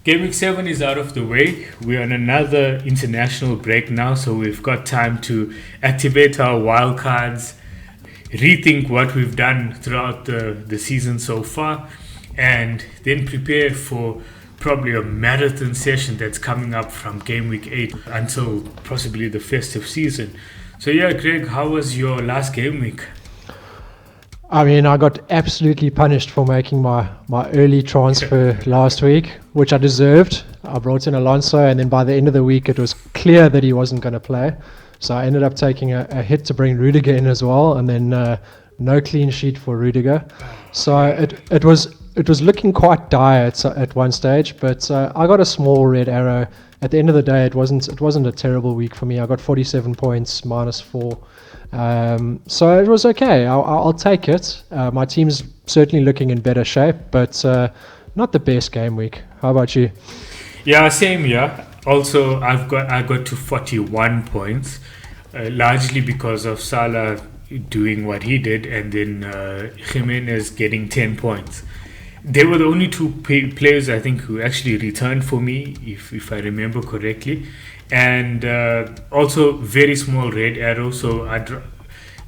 Gameweek 7 is out of the way. We're on another international break now, so we've got time to activate our wildcards, rethink what we've done throughout the season so far, and then prepare for probably a marathon session that's coming up from Gameweek 8 until possibly the festive season. So yeah, Greg, how was your last game week? I mean, I got absolutely punished for making my early transfer last week, which I deserved. I brought in Alonso, and then by the end of the week, it was clear that he wasn't going to play. So I ended up taking a hit to bring Rudiger in as well, and then no clean sheet for Rudiger. So it was looking quite dire at one stage, but I got a small red arrow. At the end of the day, it wasn't a terrible week for me. I got 47 points, -4. So it was okay. I'll take it. My team's certainly looking in better shape, but not the best game week. How about you? Yeah, same here. Also, I got to 41 points, largely because of Salah doing what he did, and then Jimenez getting 10 points. They were the only two players I think who actually returned for me, if I remember correctly. And also very small red arrow, so I'd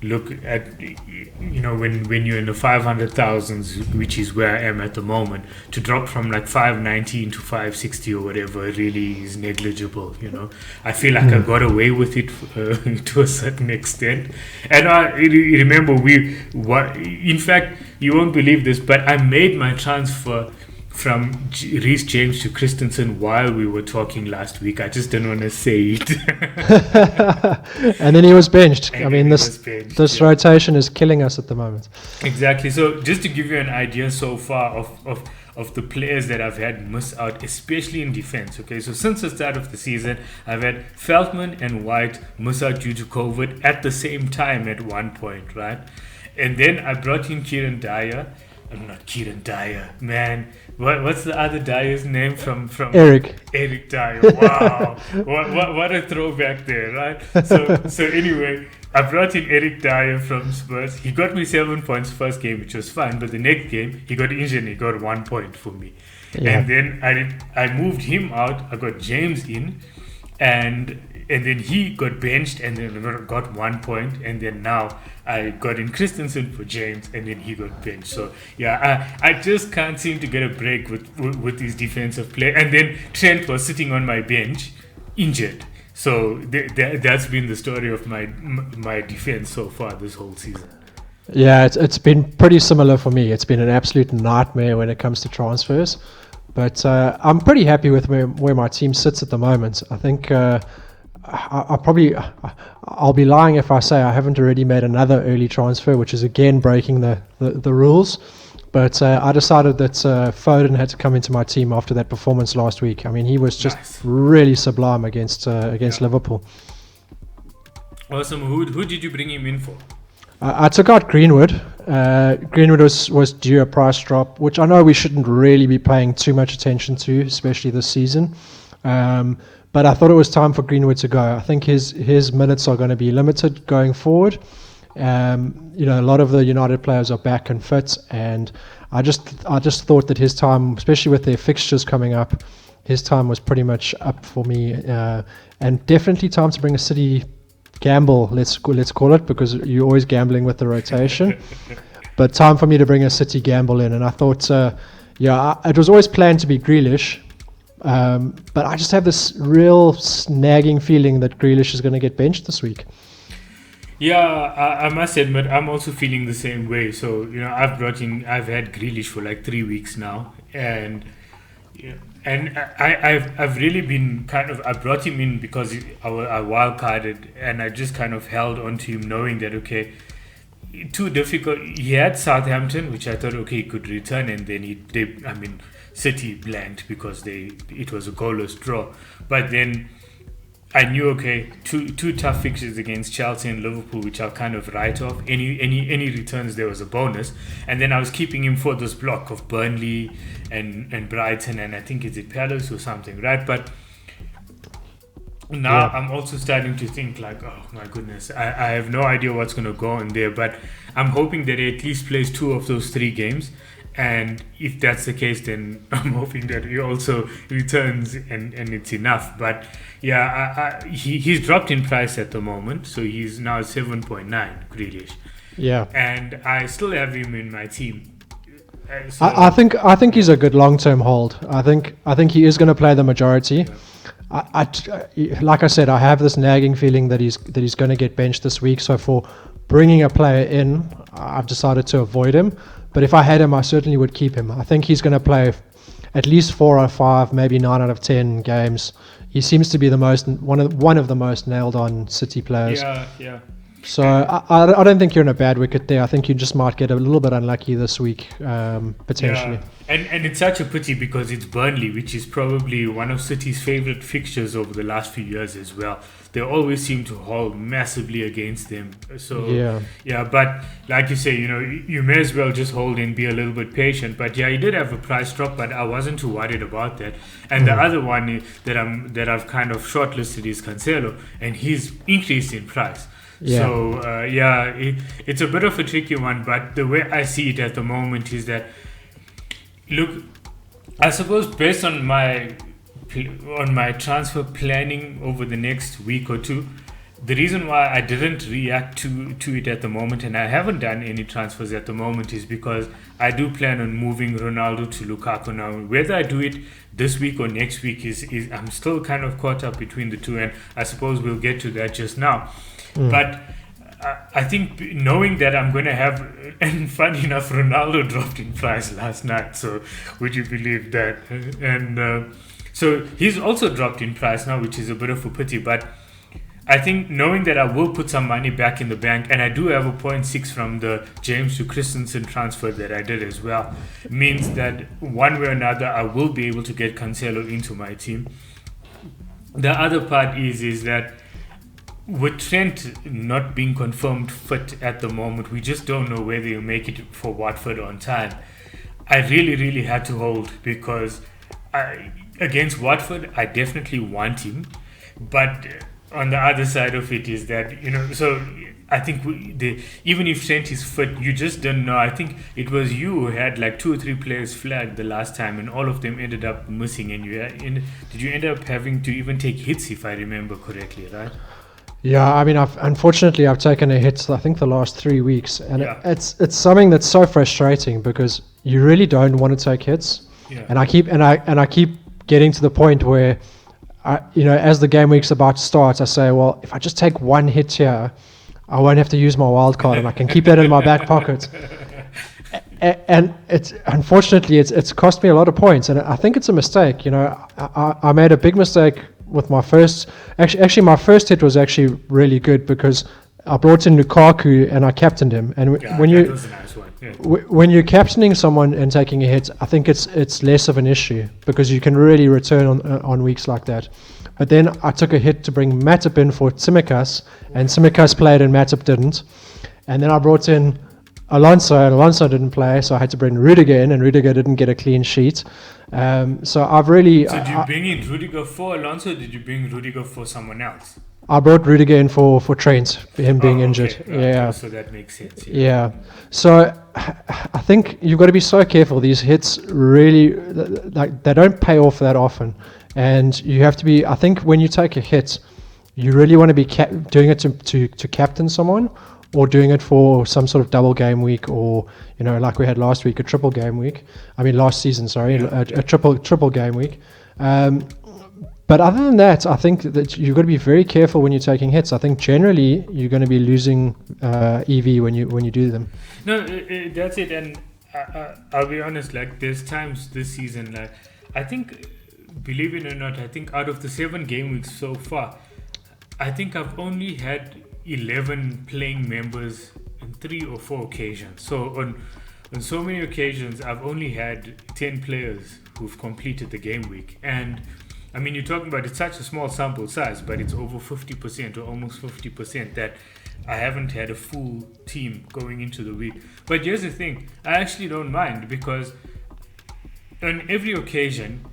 look at, when you're in the 500,000s, which is where I am at the moment, to drop from like 519 to 560 or whatever really is negligible. I feel like I got away with it to a certain extent. And I remember in fact, you won't believe this, but I made my transfer from Reece James to Christensen while we were talking last week. I just didn't want to say it. And then he was benched. I mean, this rotation is killing us at the moment. Exactly. So just to give you an idea so far of the players that I've had miss out, especially in defense. Okay, so since the start of the season, I've had Feldman and White miss out due to COVID at the same time at one point, right? And then I brought in Kieran Dyer. I'm not Kieran Dyer, man. What's the other Dyer's name from Eric Dyer? Wow, what a throwback there, right? So anyway, I brought in Eric Dyer from Spurs. He got me 7 points first game, which was fine. But the next game, he got injured and he got 1 point for me. Yeah. And then I moved him out. I got James in, and then he got benched and then got 1 point, and then now I got in Christensen for James, and then he got benched. So yeah, I just can't seem to get a break with these defensive play. And then Trent was sitting on my bench, injured. So that's been the story of my defense so far this whole season. Yeah, it's been pretty similar for me. It's been an absolute nightmare when it comes to transfers, but I'm pretty happy with where my team sits at the moment. I think. I'll be lying if I say I haven't already made another early transfer, which is again breaking the rules. But I decided that Foden had to come into my team after that performance last week. I mean, he was just really sublime against Liverpool. Awesome. Who did you bring him in for? I took out Greenwood. Greenwood was due a price drop, which I know we shouldn't really be paying too much attention to, especially this season. But I thought it was time for Greenwood to go. I think his minutes are going to be limited going forward. A lot of the United players are back and fit, and I just thought that his time, especially with their fixtures coming up, his time was pretty much up for me, and definitely time to bring a City gamble. Let's call it, because you're always gambling with the rotation. But time for me to bring a City gamble in, and I thought, it was always planned to be Grealish. But I just have this real snagging feeling that Grealish is going to get benched this week. Yeah, I must admit, I'm also feeling the same way. So, I've had Grealish for like 3 weeks now, and I've really been I brought him in because I wildcarded, and I just kind of held on to him knowing that, okay, too difficult. He had Southampton, which I thought, okay, he could return, and then City blanked because it was a goalless draw. But then I knew, okay, two tough fixtures against Chelsea and Liverpool, which I'll kind of write off. Any returns there was a bonus. And then I was keeping him for this block of Burnley and Brighton, and I think it's at Palace or something, right? But now I'm also starting to think like, oh my goodness, I have no idea what's going to go on there, but I'm hoping that he at least plays 2 of those 3 games. And if that's the case, then I'm hoping that he also returns and it's enough. But yeah, he's dropped in price at the moment, so he's now 7.9, Grealish. Yeah. And I still have him in my team. So, I think he's a good long-term hold. I think he is going to play the majority. Yeah. Like I said, I have this nagging feeling that he's going to get benched this week. So for bringing a player in, I've decided to avoid him. But if I had him, I certainly would keep him. I think he's going to play at least 4 out of 5, maybe 9 out of 10 games. He seems to be one of the most nailed on City players. Yeah. So I don't think you're in a bad wicket there. I think you just might get a little bit unlucky this week, potentially. Yeah. And it's such a pity because it's Burnley, which is probably one of City's favourite fixtures over the last few years as well. They always seem to hold massively against them. So yeah, but like you say, you may as well just hold and be a little bit patient. But yeah, he did have a price drop, but I wasn't too worried about that. And the other one that I've kind of shortlisted is Cancelo, and he's increased in price. Yeah. So it's a bit of a tricky one, but the way I see it at the moment is that, look, I suppose based on my transfer planning over the next week or two, the reason why I didn't react to it at the moment, and I haven't done any transfers at the moment, is because I do plan on moving Ronaldo to Lukaku now. Whether I do it this week or next week is I'm still kind of caught up between the two, and I suppose we'll get to that just now. But I think knowing that I'm going to have, and funny enough, Ronaldo dropped in price last night, so would you believe that? And so he's also dropped in price now, which is a bit of a pity, but I think knowing that I will put some money back in the bank, and I do have a 0.6 from the James to Christensen transfer that I did as well, means that one way or another I will be able to get Cancelo into my team. The other part is that with Trent not being confirmed fit at the moment, we just don't know whether he'll make it for Watford on time. I really, really had to hold because against Watford, I definitely want him. But on the other side of it is that, so I think even if Trent is fit, you just don't know. I think it was you who had like 2 or 3 players flagged the last time, and all of them ended up missing. And did you end up having to even take hits, if I remember correctly, right? Yeah, I mean, unfortunately I've taken a hit, I think, the last 3 weeks, and it's something that's so frustrating because you really don't want to take hits, and I keep getting to the point where, as the game week's about to start, I say, well, if I just take one hit here, I won't have to use my wild card, and I can keep that in my back pocket. And unfortunately it's cost me a lot of points, and I think it's a mistake. I made a big mistake with my first. Actually, my first hit was actually really good because I brought in Lukaku and I captained him. And when that was a nice one. Yeah. When you're captaining someone and taking a hit, I think it's less of an issue because you can really return on weeks like that. But then I took a hit to bring Matip in for Tsimikas, and Tsimikas played and Matip didn't. And then I brought in Alonso, and Alonso didn't play, so I had to bring Rudiger in, and Rudiger didn't get a clean sheet. So I've really... So did you bring in Rudiger for Alonso, or did you bring Rudiger for someone else? I brought Rudiger in for Trent, for him being injured. Right. Yeah. So that makes sense. Yeah. So I think you've got to be so careful. These hits really, they don't pay off that often. And you have to be... I think when you take a hit, you really want to be doing it to captain someone, or doing it for some sort of double game week, or like we had last week, a triple game week. I mean last season, sorry, a triple game week. But other than that, I think that you've got to be very careful when you're taking hits. I think generally you're going to be losing EV when you do them. No, that's it. And I'll be honest. Like there's times this season, like I think, believe it or not, I think out of the 7 game weeks so far, I think I've only had 11 playing members in 3 or 4 occasions. So on so many occasions, I've only had 10 players who've completed the game week. And I mean, you're talking about it's such a small sample size, but it's over 50% or almost 50% that I haven't had a full team going into the week. But here's the thing, I actually don't mind because on every occasion,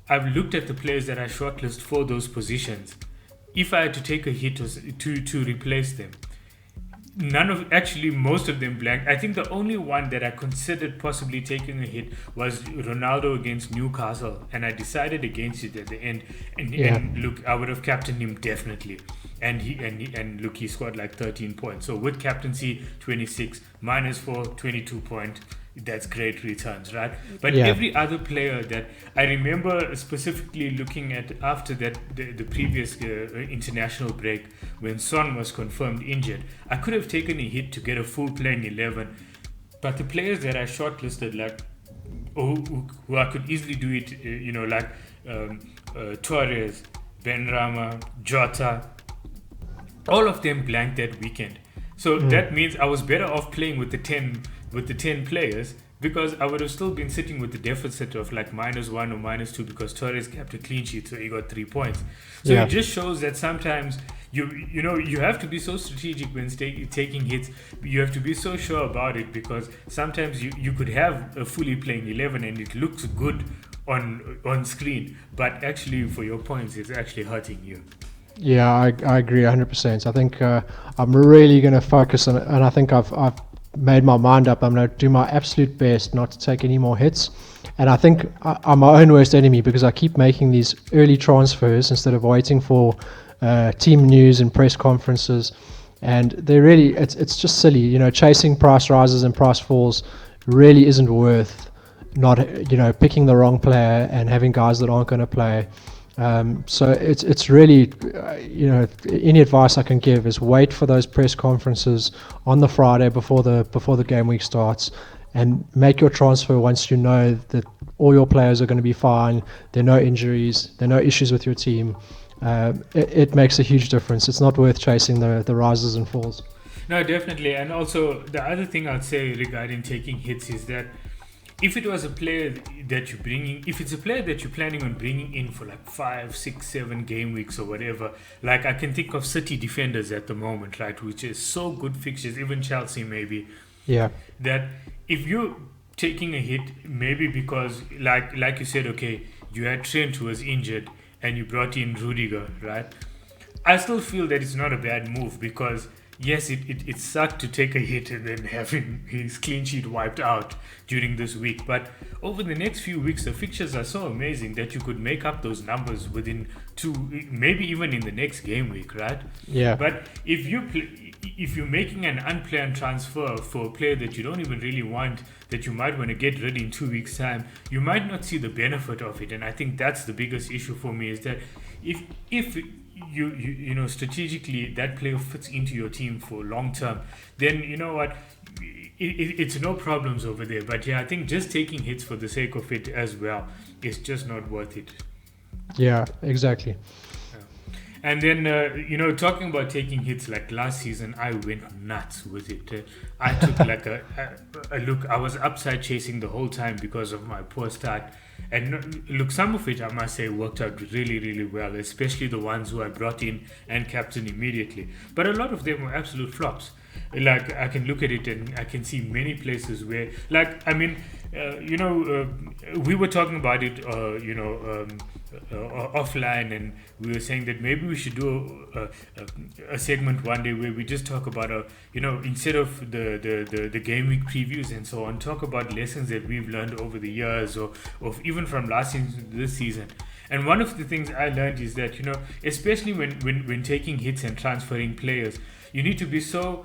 I've looked at the players that I shortlist for those positions. If I had to take a hit to replace them, Most of them blanked. I think the only one that I considered possibly taking a hit was Ronaldo against Newcastle, and I decided against it at the end. And look, I would have captained him definitely, and look, he scored like 13 points. So with captaincy 26 -4, 22 point. That's great returns, right? But every other player that I remember specifically looking at after that the previous international break when Son was confirmed injured, I could have taken a hit to get a full playing 11. But the players that I shortlisted, like who I could easily do it, like Torres, Benrahma, Jota, all of them blanked that weekend. So that means I was better off playing with the 10 players, because I would have still been sitting with the deficit of like -1 or -2 because Torres kept a clean sheet, so he got 3 points. So it just shows that sometimes you have to be so strategic when taking hits. You have to be so sure about it, because sometimes you could have a fully playing 11 and it looks good on screen, but actually for your points it's actually hurting you. Yeah, I agree 100%. I think I'm really going to focus on it, and I think I've made my mind up. I'm going to do my absolute best not to take any more hits. And I think I'm my own worst enemy, because I keep making these early transfers instead of waiting for team news and press conferences. And they really, it's just silly. Chasing price rises and price falls really isn't worth not, picking the wrong player and having guys that aren't going to play. So it's really, any advice I can give is wait for those press conferences on the Friday before the game week starts, and make your transfer once you know that all your players are going to be fine. There are no injuries, there are no issues with your team. It makes a huge difference. It's not worth chasing the rises and falls. No, definitely. And also the other thing I'd say regarding taking hits is that if it was a player that you're bringing, if it's a player that you're planning on bringing in for like 5, 6, 7 game weeks or whatever, like I can think of City defenders at the moment, right, which is so good fixtures, even Chelsea maybe. Yeah. That if you're taking a hit, maybe because like you said, okay, you had Trent who was injured and you brought in Rudiger, right? I still feel that it's not a bad move, because yes, it sucked to take a hit and then having his clean sheet wiped out during this week. But over the next few weeks, the fixtures are so amazing that you could make up those numbers within 2, maybe even in the next game week, right? Yeah. But if you're making an unplanned transfer for a player that you don't even really want, that you might want to get rid in 2 weeks' time, you might not see the benefit of it. And I think that's the biggest issue for me, is that if you strategically that player fits into your team for long term, then you know what, it's no problems over there. But yeah, I think just taking hits for the sake of it as well is just not worth it. Yeah, exactly. And then, talking about taking hits, like last season, I went nuts with it. I took like a look. I was upside chasing the whole time because of my poor start. And look, some of it, I must say, worked out really, really well, especially the ones who I brought in and captained immediately. But a lot of them were absolute flops. Like, I can look at it and I can see many places where, like, I mean, we were talking about it, offline, and we were saying that maybe we should do a segment one day where we just talk about, instead of the game week previews and so on, talk about lessons that we've learned over the years, or even from last season to this season. And one of the things I learned is that, especially when taking hits and transferring players, you need to be so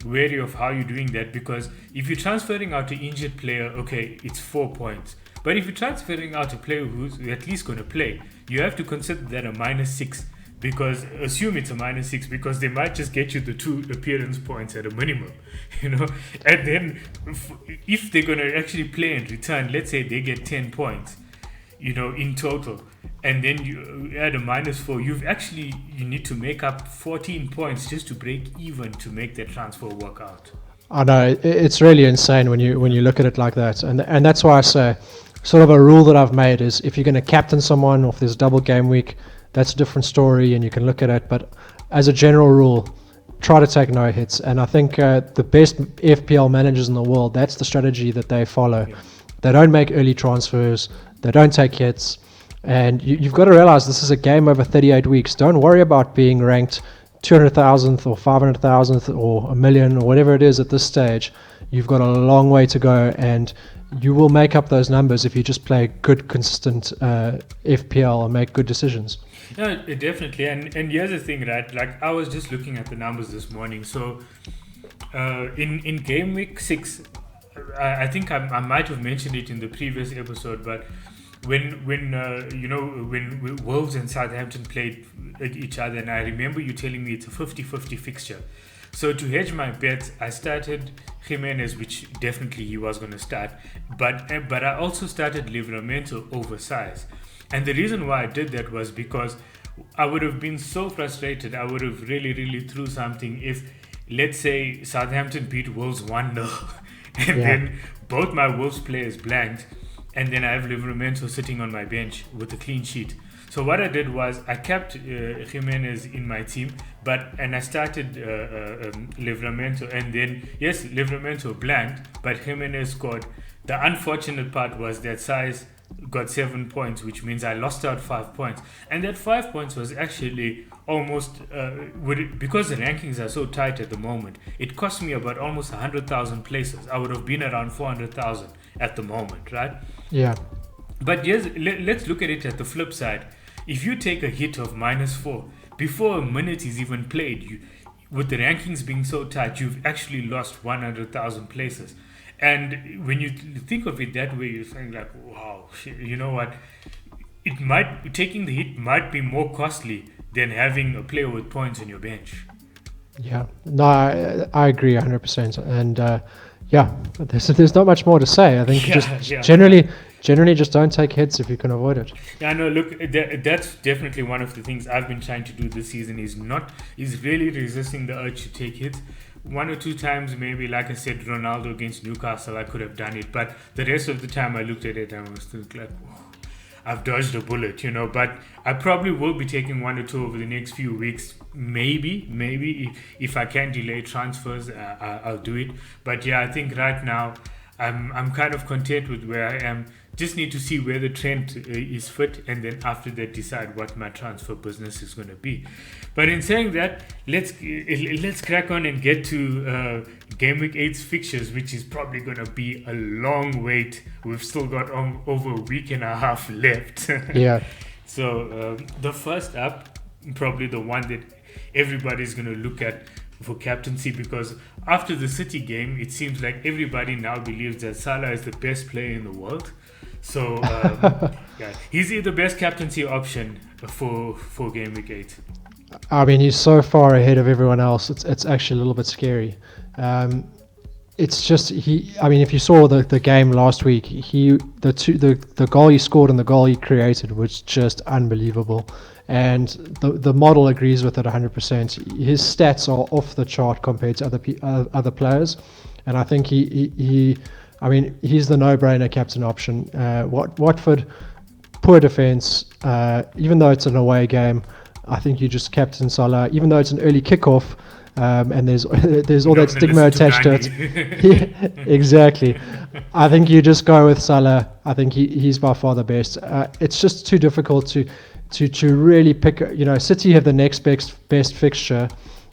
wary of how you're doing that, because if you're transferring out an injured player, okay, it's 4 points. But if you're transferring out a player who's at least going to play, you have to consider that a -6, because assume it's a -6, because they might just get you the 2 appearance points at a minimum, And then if they're going to actually play and return, let's say they get 10 points, in total, and then you add a -4, you need to make up 14 points just to break even to make that transfer work out. I know, it's really insane when you look at it like that, and that's why I say, sort of a rule that I've made is, if you're going to captain someone, or if there's double game week, that's a different story and you can look at it. But as a general rule, try to take no hits. And I think the best FPL managers in the world, that's the strategy that they follow. Yeah. They don't make early transfers, they don't take hits, and you've got to realize this is a game over 38 weeks. Don't worry about being ranked 200,000th or 500,000th or a million or whatever it is at this stage, you've got a long way to go, and you will make up those numbers if you just play good, consistent FPL and make good decisions. Yeah, definitely. And here's the thing, right? Like, I was just looking at the numbers this morning. So in game week 6, I think I might have mentioned it in the previous episode, but when Wolves and Southampton played each other, and I remember you telling me it's a 50-50 fixture. So to hedge my bets, I started Jimenez, which definitely he was going to start, but I also started Livramento over Size. And the reason why I did that was because I would have been so frustrated. I would have really threw something if, let's say, Southampton beat Wolves 1-0 and then both my Wolves players blanked, and then I have Livramento sitting on my bench with a clean sheet. So what I did was I kept Jimenez in my team, and I started Livramento, and then yes, Livramento blanked, but Jimenez scored. The unfortunate part was that Size got 7 points, which means I lost out 5 points, and that 5 points was actually almost because the rankings are so tight at the moment, it cost me about almost 100,000 places. I would have been around 400,000 at the moment, right? Yeah. But yes, let's look at it at the flip side. If you take a hit of -4 before a minute is even played, with the rankings being so tight, you've actually lost 100,000 places. And when you think of it that way, you're saying like, wow, you know what? Taking the hit might be more costly than having a player with points on your bench. Yeah, no, I agree 100%. And there's not much more to say. I think generally just don't take hits if you can avoid it. Yeah, no, look, that's definitely one of the things I've been trying to do this season is really resisting the urge to take hits. 1 or 2 times, maybe, like I said, Ronaldo against Newcastle, I could have done it. But the rest of the time I looked at it and I was still like, whoa, I've dodged a bullet, But I probably will be taking 1 or 2 over the next few weeks. Maybe if I can delay transfers, I'll do it. But yeah, I think right now I'm kind of content with where I am. Just need to see where the trend is fit, and then after that decide what my transfer business is going to be. But in saying that, let's crack on and get to Game Week 8's fixtures, which is probably going to be a long wait. We've still got over a week and a half left. Yeah. So the first up, probably the one that everybody's going to look at for captaincy, because after the City game, it seems like everybody now believes that Salah is the best player in the world. So he's the best captaincy option for Game Week 8. I mean, he's so far ahead of everyone else. It's actually a little bit scary. It's just if you saw the game last week, the goal he scored and the goal he created was just unbelievable. And the model agrees with it 100%. His stats are off the chart compared to other players, and I think he's the no-brainer captain option. Watford, poor defence. Even though it's an away game, I think you just captain Salah. Even though it's an early kickoff, and there's all that stigma attached to it. Yeah, exactly. I think you just go with Salah. I think he's by far the best. It's just too difficult to really pick. City have the next best fixture.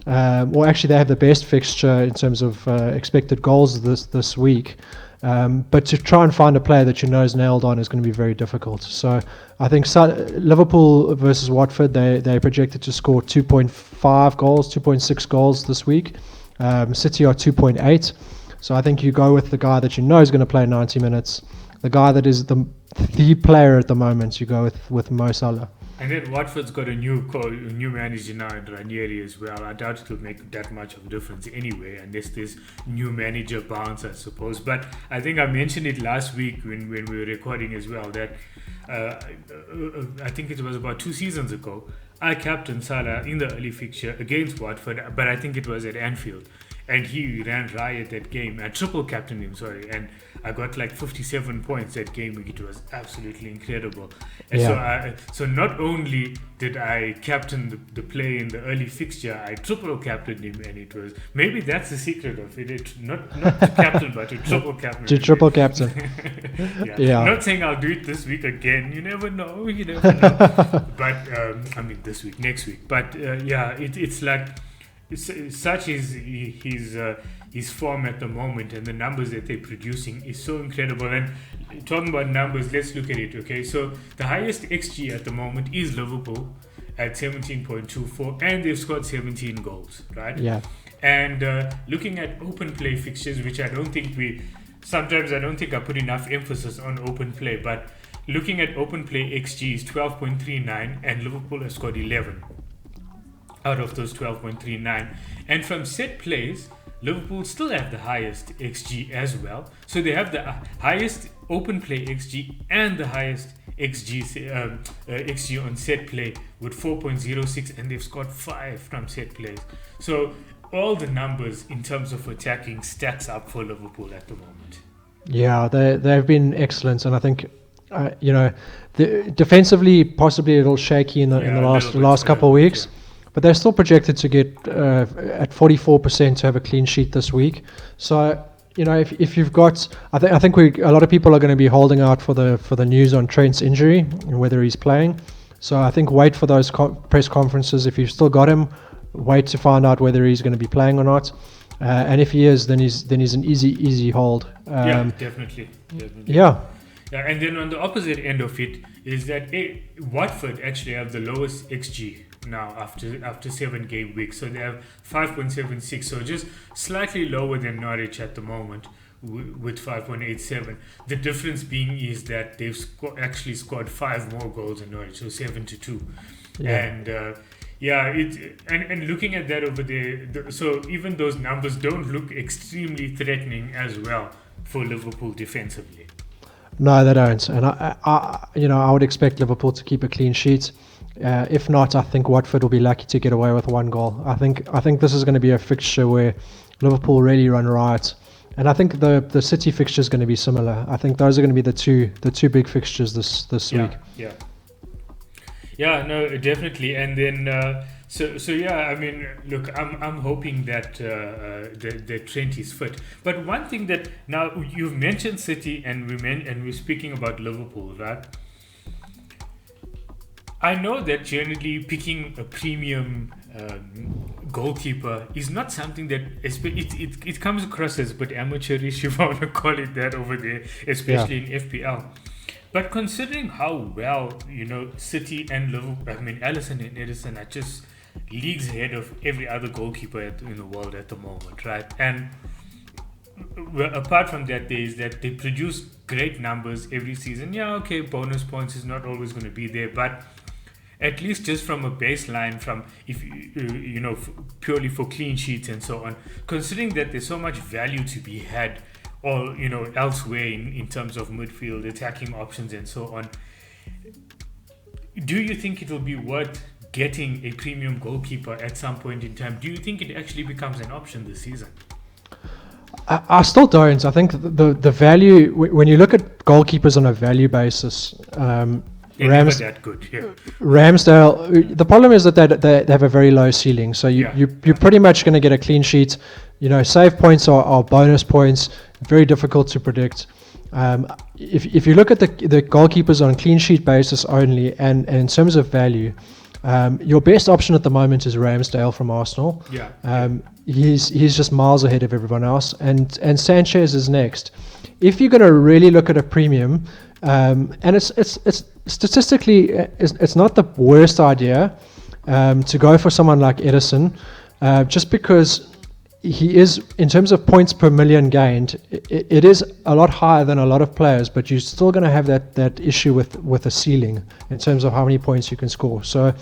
Or actually, they have the best fixture in terms of expected goals this week. But to try and find a player that is nailed on is going to be very difficult. So I think Liverpool versus Watford, they projected to score 2.5 goals, 2.6 goals this week. City are 2.8. So I think you go with the guy that is going to play 90 minutes. The guy that is the player at the moment, you go with Mo Salah. And then Watford's got a new manager now in Ranieri as well. I doubt it will make that much of a difference anyway, unless there's new manager bounce, I suppose. But I think I mentioned it last week when we were recording as well, that I think it was about 2 seasons ago, I captained Salah in the early fixture against Watford, but I think it was at Anfield. And he ran riot that game. I triple captained him, and I got like 57 points that game week. It was absolutely incredible. And so not only did I captain the play in the early fixture, I triple captained him, and it was maybe that's the secret of it. Not to captain, but to triple captain. To triple captain. I'm not saying I'll do it this week again. You never know. But I mean this week, next week. But it's like such is his form at the moment, and the numbers that they're producing is so incredible. And talking about numbers, let's look at it. Okay, so the highest XG at the moment is Liverpool at 17.24, and they've scored 17 goals, right? Yeah. And looking at open play fixtures, which I don't think I put enough emphasis on open play, but looking at open play XG is 12.39, and Liverpool has scored 11 out of those 12.39. And from set plays, Liverpool still have the highest XG as well. So they have the highest open play XG and the highest XG on set play with 4.06, and they've scored 5 from set plays. So all the numbers in terms of attacking stacks up for Liverpool at the moment. Yeah, they've been excellent, and I think defensively possibly a little shaky in the last couple of weeks. Yeah. But they're still projected to get at 44% to have a clean sheet this week. So, if you've got, I think a lot of people are going to be holding out for the news on Trent's injury and whether he's playing. So I think wait for those press conferences. If you've still got him, wait to find out whether he's going to be playing or not. And if he is, then he's an easy hold. Definitely. Yeah. Yeah, and then on the opposite end of it is that Watford actually have the lowest XG now after 7 game weeks. So they have 5.76, so just slightly lower than Norwich at the moment with 5.87. The difference being is that they've actually scored 5 more goals than Norwich, so 7-2. And and looking at that over there, so even those numbers don't look extremely threatening as well for Liverpool defensively. No, they don't, and I would expect Liverpool to keep a clean sheet. If not, I think Watford will be lucky to get away with 1 goal. I think this is going to be a fixture where Liverpool really run riot, and I think the City fixture is going to be similar. I think those are going to be the two big fixtures this week. Yeah, no, definitely. And then I mean, look, I'm hoping that that Trent is fit. But one thing that now you've mentioned City and we're speaking about Liverpool, right? I know that generally picking a premium goalkeeper is not something that it comes across as a bit amateurish, if I want to call it that over there, especially in FPL. But considering how well, City and Liverpool, I mean, Alisson and Ederson are just leagues ahead of every other goalkeeper in the world at the moment, right? And apart from that, there is that they produce great numbers every season. Yeah, okay, bonus points is not always going to be there, but at least just from a baseline, from purely for clean sheets and so on, considering that there's so much value to be had or elsewhere in terms of midfield attacking options and so on, do you think it will be worth getting a premium goalkeeper at some point in time? Do you think it actually becomes an option this season? I still don't. I think the value, when you look at goalkeepers on a value basis, they're never that good. Yeah. Ramsdale, the problem is that they have a very low ceiling. So you're pretty much going to get a clean sheet. Save points are bonus points. Very difficult to predict. If you look at the goalkeepers on a clean sheet basis only, and in terms of value, your best option at the moment is Ramsdale from Arsenal. He's just miles ahead of everyone else, and Sanchez is next. If you're going to really look at a premium, and it's statistically it's not the worst idea to go for someone like Ederson, just because he is, in terms of points per million gained, it is a lot higher than a lot of players, but you're still going to have that issue with a ceiling in terms of how many points you can score. So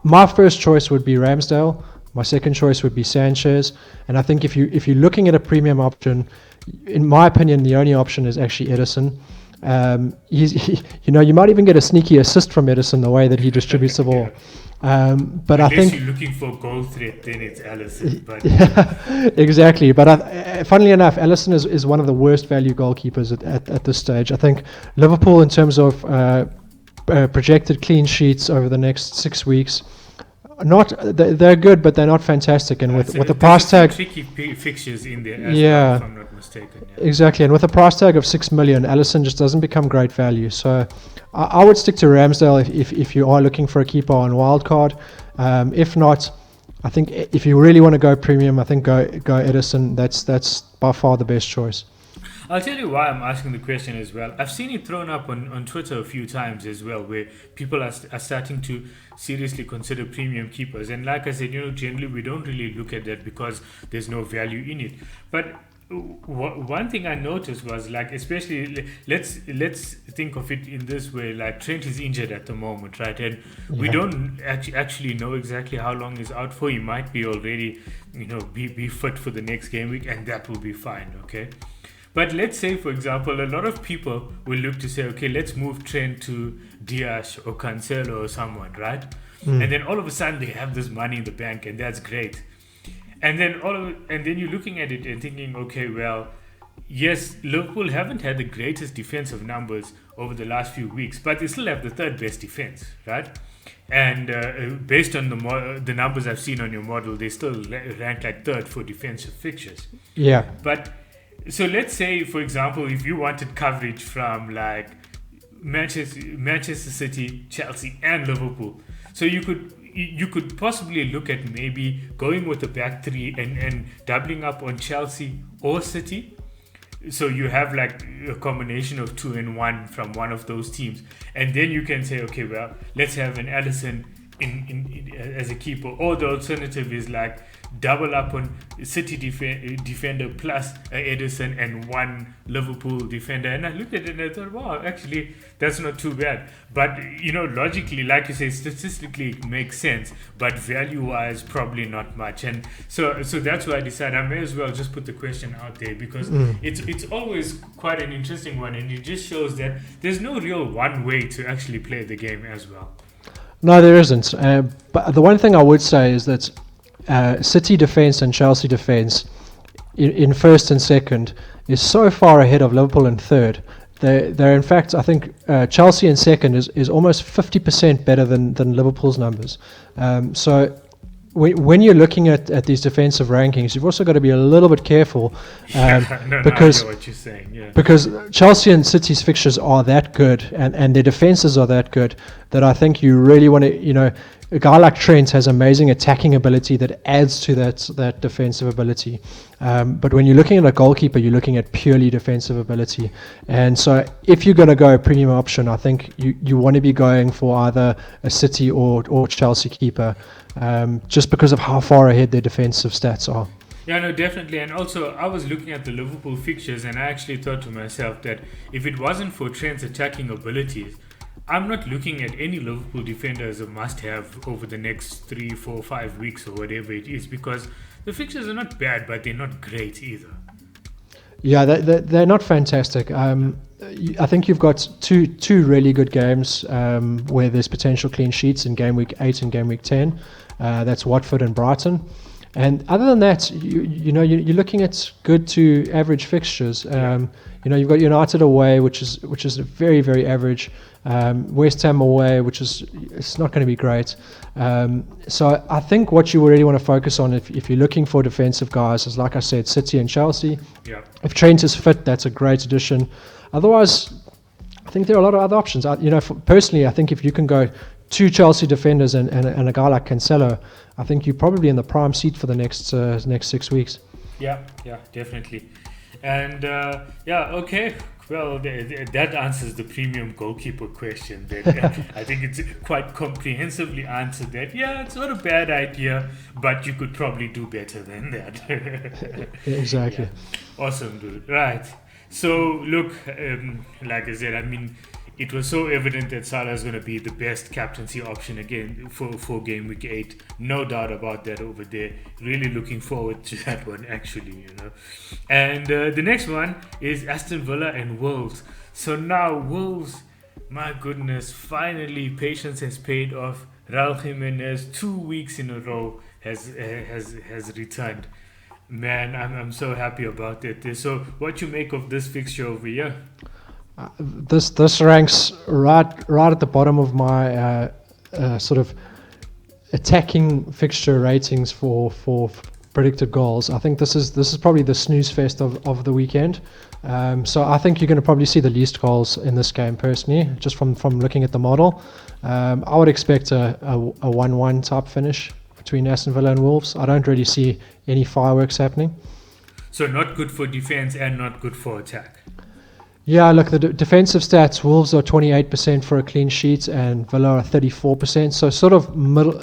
my first choice would be Ramsdale. My second choice would be Sanchez. And I think if you're looking at a premium option, in my opinion, the only option is actually Ederson. You might even get a sneaky assist from Ederson, the way that he distributes the ball. But Unless I think you're looking for goal threat, then it's Alisson. But yeah, exactly. But funnily enough, Alisson is one of the worst value goalkeepers at this stage. I think Liverpool, in terms of projected clean sheets over the next 6 weeks, they're good, but they're not fantastic. And with the price tag, tricky fixtures in there as yeah, well, if I'm not mistaken. Yeah. exactly. And with a price tag of 6 million, Alisson just doesn't become great value. So I would stick to Ramsdale if you are looking for a keeper on wildcard. If not, I think if you really want to go premium, I think go Edison. That's by far the best choice. I'll tell you why I'm asking the question as well. I've seen it thrown up on Twitter a few times as well, where people are starting to seriously consider premium keepers. And like I said, generally we don't really look at that because there's no value in it. But one thing I noticed was, like, especially let's think of it in this way, like Trent is injured at the moment, right? And we don't actually know exactly how long he's out for. He might be already, be fit for the next game week, and that will be fine, okay? But let's say, for example, a lot of people will look to say, okay, let's move Trent to Diaz or Cancelo or someone, right? And then all of a sudden they have this money in the bank, and that's great. And then you're looking at it and thinking, okay, well, yes, Liverpool haven't had the greatest defensive numbers over the last few weeks, but they still have the third best defense, right? And based on the numbers I've seen on your model, they still rank like third for defensive fixtures. Yeah. But so let's say, for example, if you wanted coverage from like Manchester City, Chelsea, and Liverpool, so you could possibly look at maybe going with the back three and doubling up on Chelsea or City. So you have like a combination of 2 and 1 from one of those teams, and then you can say, okay, well, let's have an Alisson in as a keeper, or the alternative is like double up on City defender plus Edison and one Liverpool defender. And I looked at it and I thought, wow, actually that's not too bad. But logically, like you say, statistically it makes sense, but value wise probably not much. And so that's why I decided I may as well just put the question out there, because it's always quite an interesting one, and it just shows that there's no real one way to actually play the game as well. No, there isn't. But the one thing I would say is that City defence and Chelsea defence in first and second is so far ahead of Liverpool in third. They're in fact, I think Chelsea in second is almost 50% better than Liverpool's numbers. So when you're looking at these defensive rankings, you've also got to be a little bit careful because I know what you're saying. Yeah. Because Chelsea and City's fixtures are that good, and their defenses are that good, that I think you really want to, a guy like Trent has amazing attacking ability that adds to that defensive ability. But when you're looking at a goalkeeper, you're looking at purely defensive ability. And so if you're going to go a premium option, I think you want to be going for either a City or Chelsea keeper, just because of how far ahead their defensive stats are. Yeah, no, definitely. And also, I was looking at the Liverpool fixtures, and I actually thought to myself that if it wasn't for Trent's attacking abilities, I'm not looking at any Liverpool defender as a must-have over the next 3, 4, 5 weeks or whatever it is, because the fixtures are not bad, but they're not great either. Yeah, they're not fantastic. I think you've got two really good games where there's potential clean sheets in Game Week 8 and Game Week 10. That's Watford and Brighton. And other than that, you're looking at good to average fixtures. You've got United away, which is very, very average. West Ham away, it's not going to be great. So I think what you really want to focus on if you're looking for defensive guys is, like I said, City and Chelsea. Yeah. If Trent is fit, that's a great addition. Otherwise, I think there are a lot of other options. Personally, I think if you can go 2 Chelsea defenders and a guy like Cancelo, I think you're probably in the prime seat for the next 6 weeks. Yeah, definitely. And okay. Well, that answers the premium goalkeeper question. I think it's quite comprehensively answered that. Yeah, it's not a bad idea, but you could probably do better than that. Exactly. Yeah. Awesome, dude. Right. So, look, like I said, I mean, it was so evident that Salah is going to be the best captaincy option again for Game Week 8. No doubt about that over there. Really looking forward to that one, actually, And the next one is Aston Villa and Wolves. So now Wolves, my goodness, finally patience has paid off. Raul Jimenez 2 weeks in a row has returned. Man, I'm so happy about it. So, what you make of this fixture over here? This ranks right at the bottom of my sort of attacking fixture ratings for predicted goals. I think this is probably the snooze fest of the weekend. So I think you're going to probably see the least goals in this game personally, just from looking at the model. I would expect a 1-1 type finish between Aston Villa and Wolves. I don't really see any fireworks happening. So not good for defense and not good for attack. Yeah, look, the defensive stats, Wolves are 28% for a clean sheet and Villa are 34%. So sort of middle,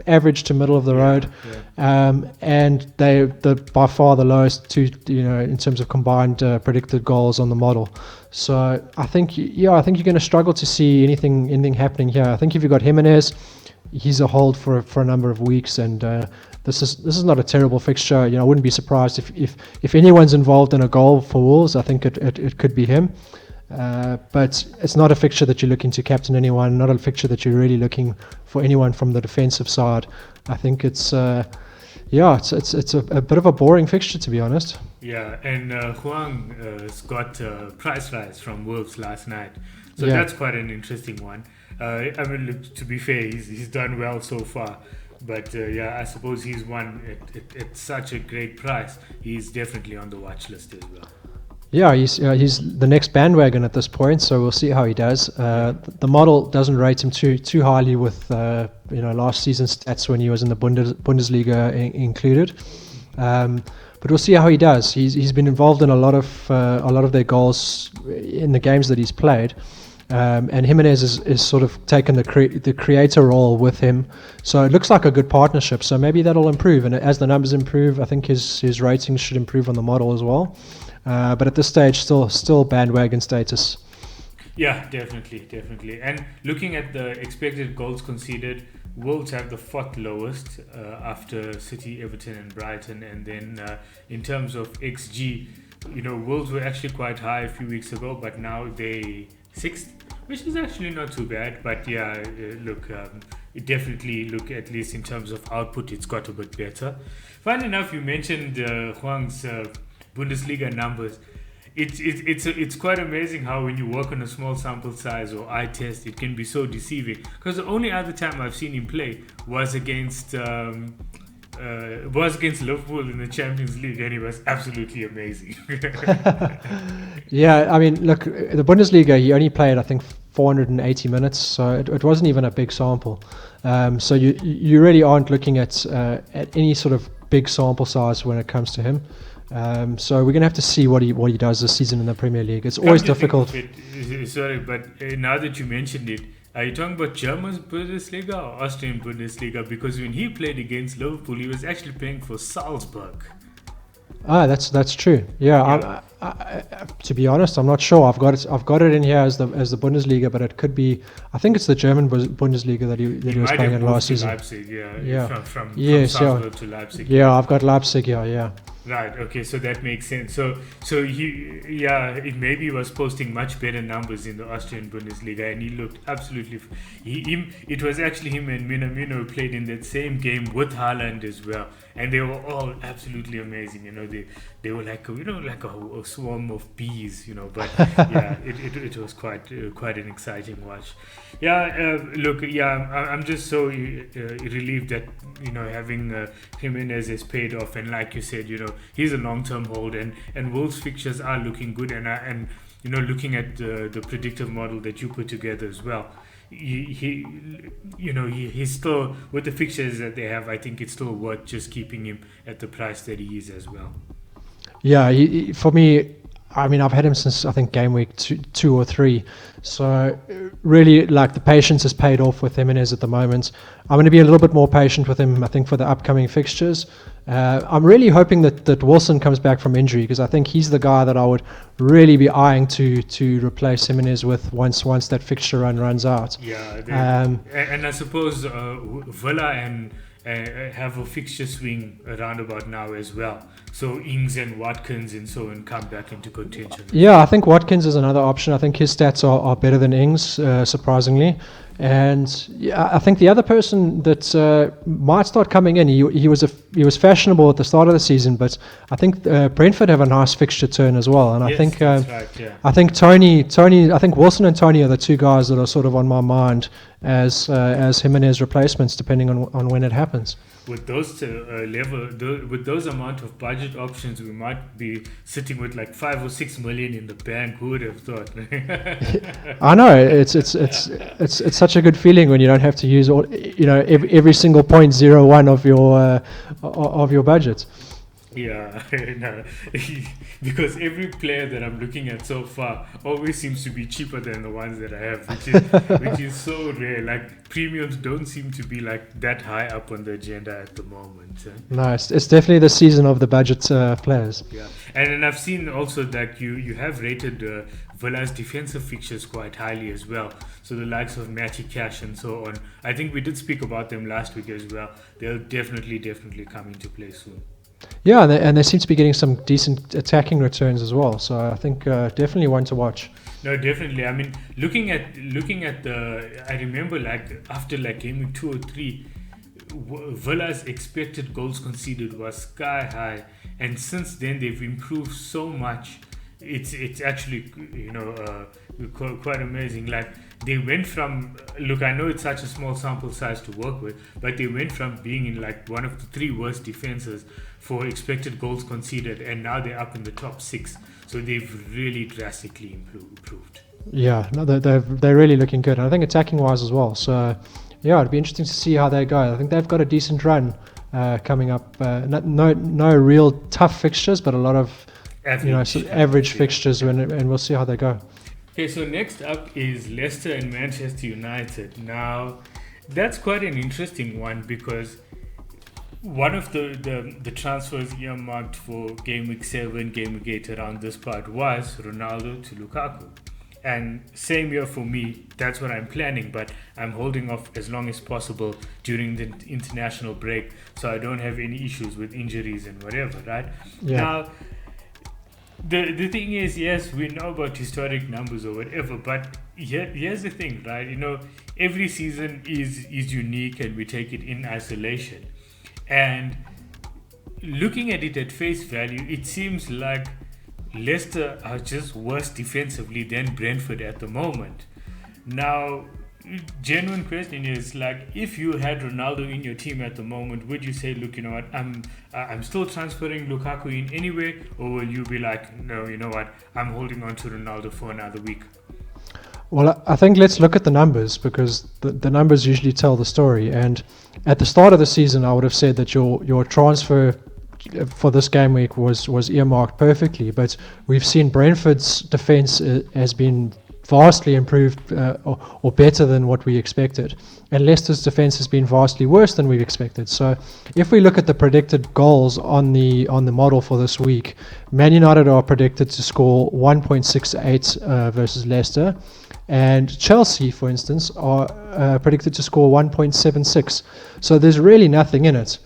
average to middle of the road. Yeah. And they're by far the lowest in terms of combined predicted goals on the model. So I think you're going to struggle to see anything happening here. I think if you've got Jimenez, he's a hold for a number of weeks, and this is not a terrible fixture. I wouldn't be surprised if anyone's involved in a goal for Wolves. I think it could be him, but it's not a fixture that you're looking to captain anyone. Not a fixture that you're really looking for anyone from the defensive side. I think it's a bit of a boring fixture, to be honest. Yeah, and Huang has got price rise from Wolves last night, so that's quite an interesting one. I mean, look, to be fair, he's done well so far, but I suppose he's won at such a great price. He's definitely on the watch list as well. Yeah, he's the next bandwagon at this point, so we'll see how he does. The model doesn't rate him too highly with last season's stats when he was in the Bundesliga included. But we'll see how he does. He's been involved in a lot of their goals in the games that he's played. And Jimenez is sort of taken the creator role with him, so it looks like a good partnership. So maybe that'll improve, and as the numbers improve, I think his ratings should improve on the model as well. But at this stage, still bandwagon status. Yeah, definitely. And looking at the expected goals conceded, Wolves have the 4th lowest after City, Everton, and Brighton. And then in terms of XG, Wolves were actually quite high a few weeks ago, but now they 6th, which is actually not too bad. But it definitely look, at least in terms of output, it's got a bit better. Funny enough, you mentioned Huang's Bundesliga numbers. It's quite amazing how when you work on a small sample size or eye test, it can be so deceiving. Because the only other time I've seen him play was against Liverpool in the Champions League, and he was absolutely amazing. Yeah, I mean, look, the Bundesliga, he only played, I think, 480 minutes, so it wasn't even a big sample. So you really aren't looking at any sort of big sample size when it comes to him. So we're going to have to see what he does this season in the Premier League. It's always difficult. Sorry, but now that you mentioned it, are you talking about German Bundesliga or Austrian Bundesliga? Because when he played against Liverpool, he was actually playing for Salzburg. That's true. Yeah. I, to be honest, I'm not sure. I've got it in here as the Bundesliga, but it could be. I think it's the German Bundesliga that he was playing in last season. Leipzig, from Salzburg to Leipzig. Yeah, I've got Leipzig here. Yeah. Right. Okay. So that makes sense. So it maybe he was posting much better numbers in the Austrian Bundesliga, and he looked absolutely. It was actually him and Minamino who played in that same game with Haaland as well, and they were all absolutely amazing. They were like a swarm of bees. But it was quite an exciting watch. I'm just so relieved that having Jimenez has paid off, and like you said, he's a long-term hold, and Wolves fixtures are looking good, and looking at the predictive model that you put together as well, he's still, with the fixtures that they have, I think it's still worth just keeping him at the price that he is as well. Yeah, for me, I mean, I've had him since, I think, Gameweek 2 or 3. So really, like, the patience has paid off with Jimenez at the moment. I'm going to be a little bit more patient with him, I think, for the upcoming fixtures. I'm really hoping that Wilson comes back from injury, because I think he's the guy that I would really be eyeing to replace Jimenez with once that fixture run runs out. Yeah, and I suppose Villa and have a fixture swing around about now as well. so Ings and Watkins and so on come back into contention. Yeah, I think Watkins is another option. I think his stats are better than Ings, surprisingly. And yeah, I think the other person that might start coming in, he was fashionable at the start of the season, but I think Brentford have a nice fixture turn as well. And Yes, I think that's right, yeah. I think Tony, I think Wilson and Tony are the two guys that are sort of on my mind as Jimenez replacements, depending on when it happens. With those with those amount of budget options, we might be sitting with like 5 or 6 million in the bank. Who would have thought? I know it's such a good feeling when you don't have to use all, every single 0.01 of your budget. Yeah, no, because every player that I'm looking at so far always seems to be cheaper than the ones that I have, which is so rare. Like premiums don't seem to be like that high up on the agenda at the moment. No, it's definitely the season of the budget players. Yeah, and then I've seen also that you have rated Villa's defensive fixtures quite highly as well. So the likes of Matty Cash and so on. I think we did speak about them last week as well. They'll definitely come into play soon. Yeah, and they seem to be getting some decent attacking returns as well. So I think definitely one to watch. No, definitely. I mean, looking at the, I remember like after like Gameweek 2 or 3, Villa's expected goals conceded was sky high, and since then they've improved so much. It's actually quite amazing. Like they went from, look, I know it's such a small sample size to work with, but they went from being in like one of the 3 worst defenses for expected goals conceded, and now they're up in the top 6. So they've really drastically improved. Yeah, no, they're really looking good, and I think attacking wise as well. So yeah, it'd be interesting to see how they go. I think they've got a decent run coming up. No real tough fixtures, but a lot of average fixtures, and we'll see how they go. Okay, so next up is Leicester and Manchester United. Now, that's quite an interesting one because one of the transfers earmarked for Gameweek 7, Gameweek 8 around this part was Ronaldo to Lukaku. And same year for me, that's what I'm planning, but I'm holding off as long as possible during the international break so I don't have any issues with injuries and whatever, right? Yeah. Now, the thing is, yes, we know about historic numbers or whatever, but here's the thing, right? Every season is unique and we take it in isolation. And looking at it at face value, it seems like Leicester are just worse defensively than Brentford at the moment. Now, genuine question is like, if you had Ronaldo in your team at the moment, would you say, look, you know what, I'm still transferring Lukaku in anyway, or will you be like, no, you know what, I'm holding on to Ronaldo for another week? Well, I think let's look at the numbers, because the numbers usually tell the story. And at the start of the season, I would have said that your transfer for this game week was earmarked perfectly, but we've seen Brentford's defence has been vastly improved or better than what we expected, and Leicester's defence has been vastly worse than we've expected. So if we look at the predicted goals on the model for this week, Man United are predicted to score 1.68 versus Leicester, and Chelsea, for instance, are predicted to score 1.76. So there's really nothing in it.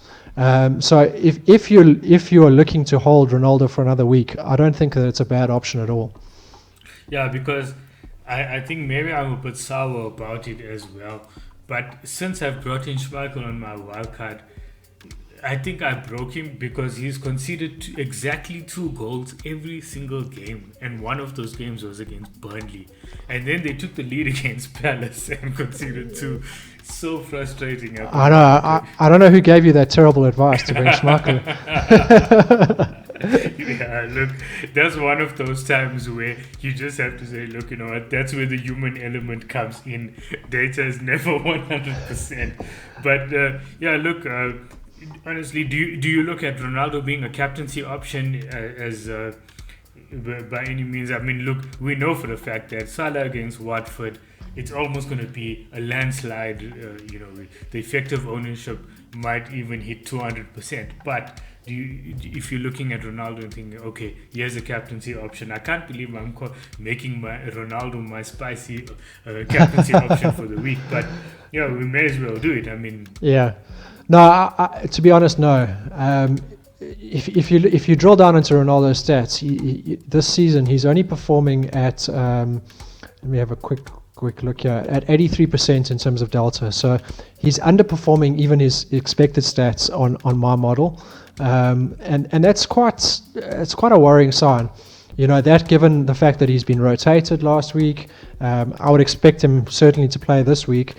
So if you are looking to hold Ronaldo for another week, I don't think that it's a bad option at all. Yeah, because I think maybe I'm a bit sour about it as well. But since I've brought in Schmeichel on my wildcard, I think I broke him because he's conceded exactly 2 goals every single game. And one of those games was against Burnley. And then they took the lead against Palace and conceded 2. So frustrating. I know. I don't know who gave you that terrible advice to bring Schmeichel. Yeah, look, that's one of those times where you just have to say, look, you know what, that's where the human element comes in. Data is never 100%. But yeah, look, honestly, do you look at Ronaldo being a captaincy option as by any means? I mean, look, we know for the fact that Salah against Watford, it's almost going to be a landslide. The effective ownership might even hit 200%. But if you're looking at Ronaldo and thinking, okay, here's a captaincy option, I can't believe I'm making my Ronaldo my spicy captaincy option for the week. But we may as well do it. I mean, yeah. No, to be honest, no. if you drill down into Ronaldo's stats, this season he's only performing at let me have a quick look here, at 83% in terms of delta. So he's underperforming even his expected stats on my model, and that's quite a worrying sign. That given the fact that he's been rotated last week, I would expect him certainly to play this week.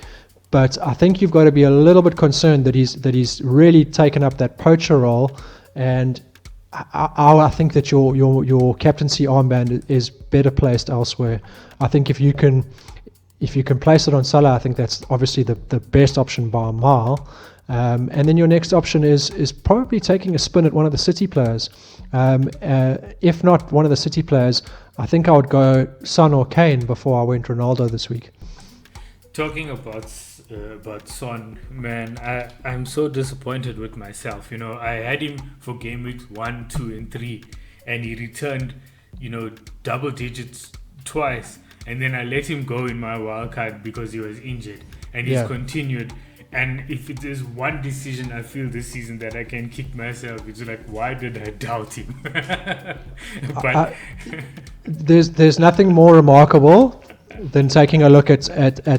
But I think you've got to be a little bit concerned that he's really taken up that poacher role, and I think that your captaincy armband is better placed elsewhere. I think if you can place it on Salah, I think that's obviously the best option by a mile. And then your next option is probably taking a spin at one of the City players. If not one of the City players, I think I would go Son or Kane before I went Ronaldo this week. Talking about Son, man, I'm so disappointed with myself. I had him for game weeks 1, 2, and 3, and he returned, double digits twice, and then I let him go in my wildcard because he was injured, and he's continued. And if it is one decision I feel this season that I can kick myself, it's like, why did I doubt him? But there's nothing more remarkable than taking a look at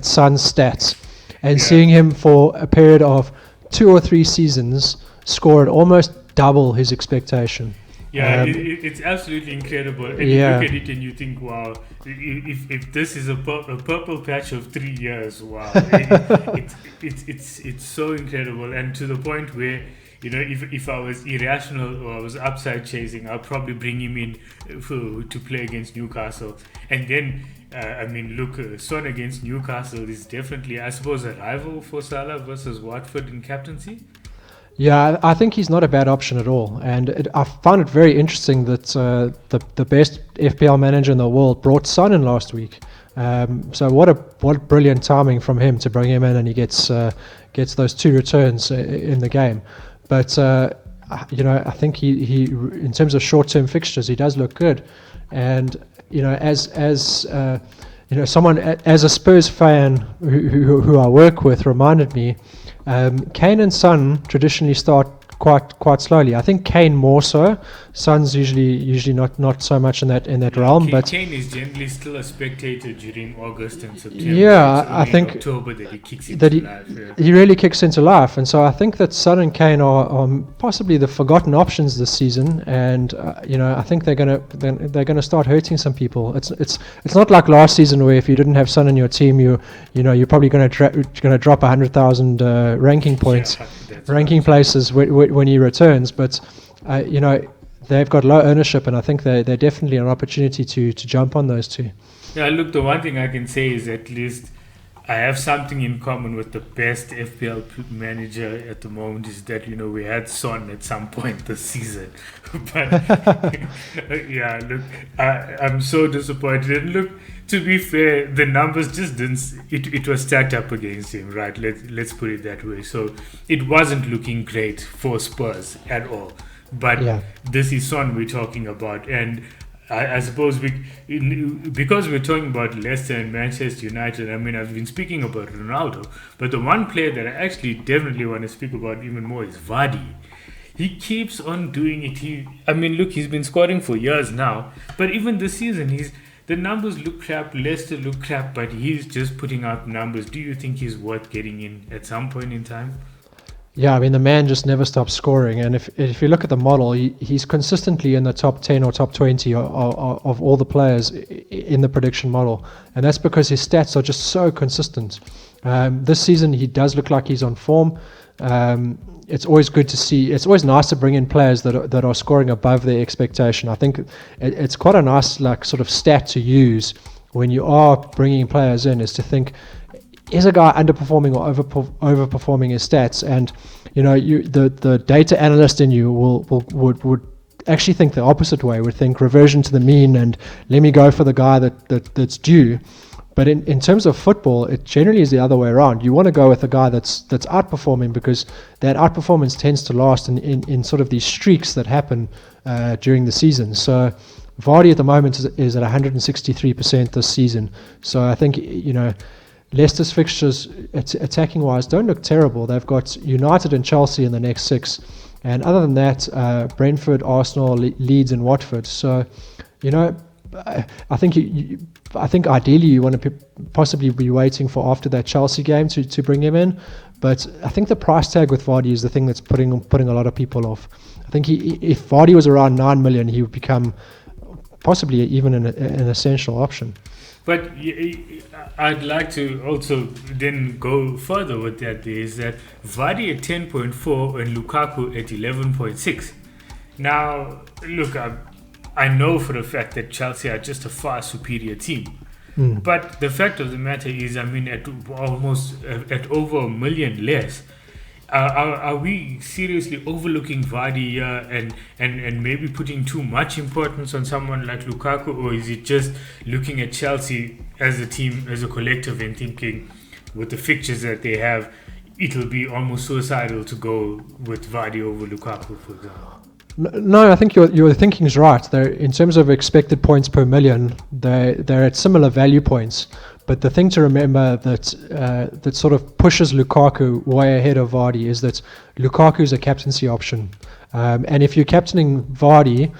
Son's stats and seeing him for a period of 2 or 3 seasons score at almost double his expectation. Yeah, it's absolutely incredible. And you look at it and you think, wow, if this is a purple patch of 3 years, wow, it's so incredible. And to the point where, if I was irrational or I was upside chasing, I'll probably bring him in to play against Newcastle. And then, Son against Newcastle is definitely, I suppose, a rival for Salah versus Watford in captaincy. Yeah, I think he's not a bad option at all. And I found it very interesting that the best FPL manager in the world brought Son in last week. So what brilliant timing from him to bring him in, and he gets those 2 returns in the game. But I think he in terms of short-term fixtures, he does look good. And as someone as a Spurs fan who I work with reminded me, Kane and Son traditionally start quite slowly. I think Kane more so. Son's usually not so much in that realm. But Kane is generally still a spectator during August and September. Yeah, I think October that he kicks into life. Yeah. He really kicks into life, and so I think that Son and Kane are possibly the forgotten options this season. And I think they're gonna start hurting some people. It's not like last season where if you didn't have Son in your team, you're probably gonna drop 100,000 ranking points, ranking places when he returns. But they've got low ownership, and I think they're definitely an opportunity to jump on those two. Yeah, look, the one thing I can say is at least I have something in common with the best FPL manager at the moment, is that we had Son at some point this season. But yeah, look, I'm so disappointed. And look, to be fair, the numbers just didn't. It was stacked up against him, right? Let's put it that way. So it wasn't looking great for Spurs at all. But this is Son we're talking about, and I suppose because we're talking about Leicester and Manchester United, I've been speaking about Ronaldo, but the one player that I actually definitely want to speak about even more is Vardy. He keeps on doing it. He's been scoring for years now, but even this season, the numbers look crap, Leicester look crap, but he's just putting out numbers. Do you think he's worth getting in at some point in time? Yeah, the man just never stops scoring, and if you look at the model, he's consistently in the top 10 or top 20 of all the players in the prediction model, and that's because his stats are just so consistent. This season, he does look like he's on form. It's always good to see. It's always nice to bring in players that are scoring above their expectation. I think it's quite a nice sort of stat to use when you are bringing players in, is to think, is a guy underperforming or overperforming his stats? And the data analyst in you would actually think the opposite way. Would think reversion to the mean and let me go for the guy that's due. But in terms of football, it generally is the other way around. You want to go with a guy that's outperforming, because that outperformance tends to last in sort of these streaks that happen during the season. So Vardy at the moment is at 163% this season. So I think Leicester's fixtures, attacking-wise, don't look terrible. They've got United and Chelsea in the next 6, And other than that, Brentford, Arsenal, Leeds, and Watford. So, I think I think ideally you want to possibly be waiting for after that Chelsea game to bring him in. But I think the price tag with Vardy is the thing that's putting a lot of people off. I think if Vardy was around 9 million, he would become possibly even an essential option. But I'd like to also then go further with that. Is that Vardy at 10.4 and Lukaku at 11.6. Now, look, I know for a fact that Chelsea are just a far superior team. But the fact of the matter is, I mean, at over 1 million less, are we seriously overlooking Vardy here and maybe putting too much importance on someone like Lukaku, or is it just looking at Chelsea as a team, as a collective, and thinking with the fixtures that they have, it'll be almost suicidal to go with Vardy over Lukaku, for example? No, I think your thinking is right. They're, in terms of expected points per million, they're at similar value points. But the thing to remember that sort of pushes Lukaku way ahead of Vardy is that Lukaku is a captaincy option. And if you're captaining Vardy,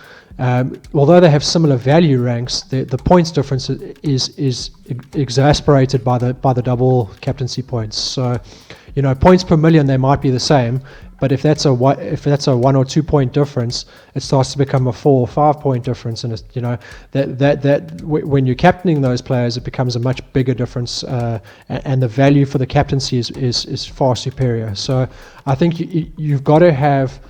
although they have similar value ranks, the points difference is exacerbated by the double captaincy points. So, points per million, they might be the same. But if that's a 1 or 2 point difference, it starts to become a 4 or 5 point difference, and it's, when you're captaining those players, it becomes a much bigger difference, and the value for the captaincy is far superior. So I think you've got to have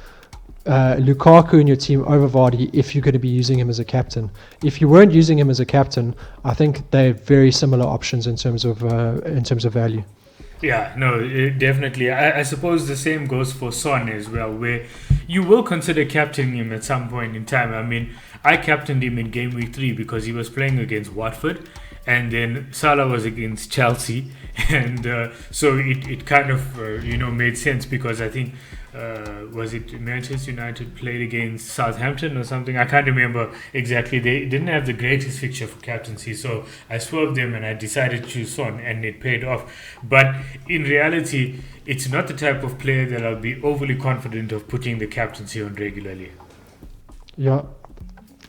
Lukaku in your team over Vardy if you're going to be using him as a captain. If you weren't using him as a captain, I think they're very similar options in terms of value. Yeah, no, definitely. I suppose the same goes for Son as well, where you will consider captaining him at some point in time. I mean, I captained him in Gameweek 3 because he was playing against Watford, and then Salah was against Chelsea, and so it kind of made sense, because I think was it Manchester United played against Southampton or something? I can't remember exactly. They didn't have the greatest fixture for captaincy, so I swerved them and I decided to choose Son, and it paid off. But in reality, it's not the type of player that I'll be overly confident of putting the captaincy on regularly. Yeah.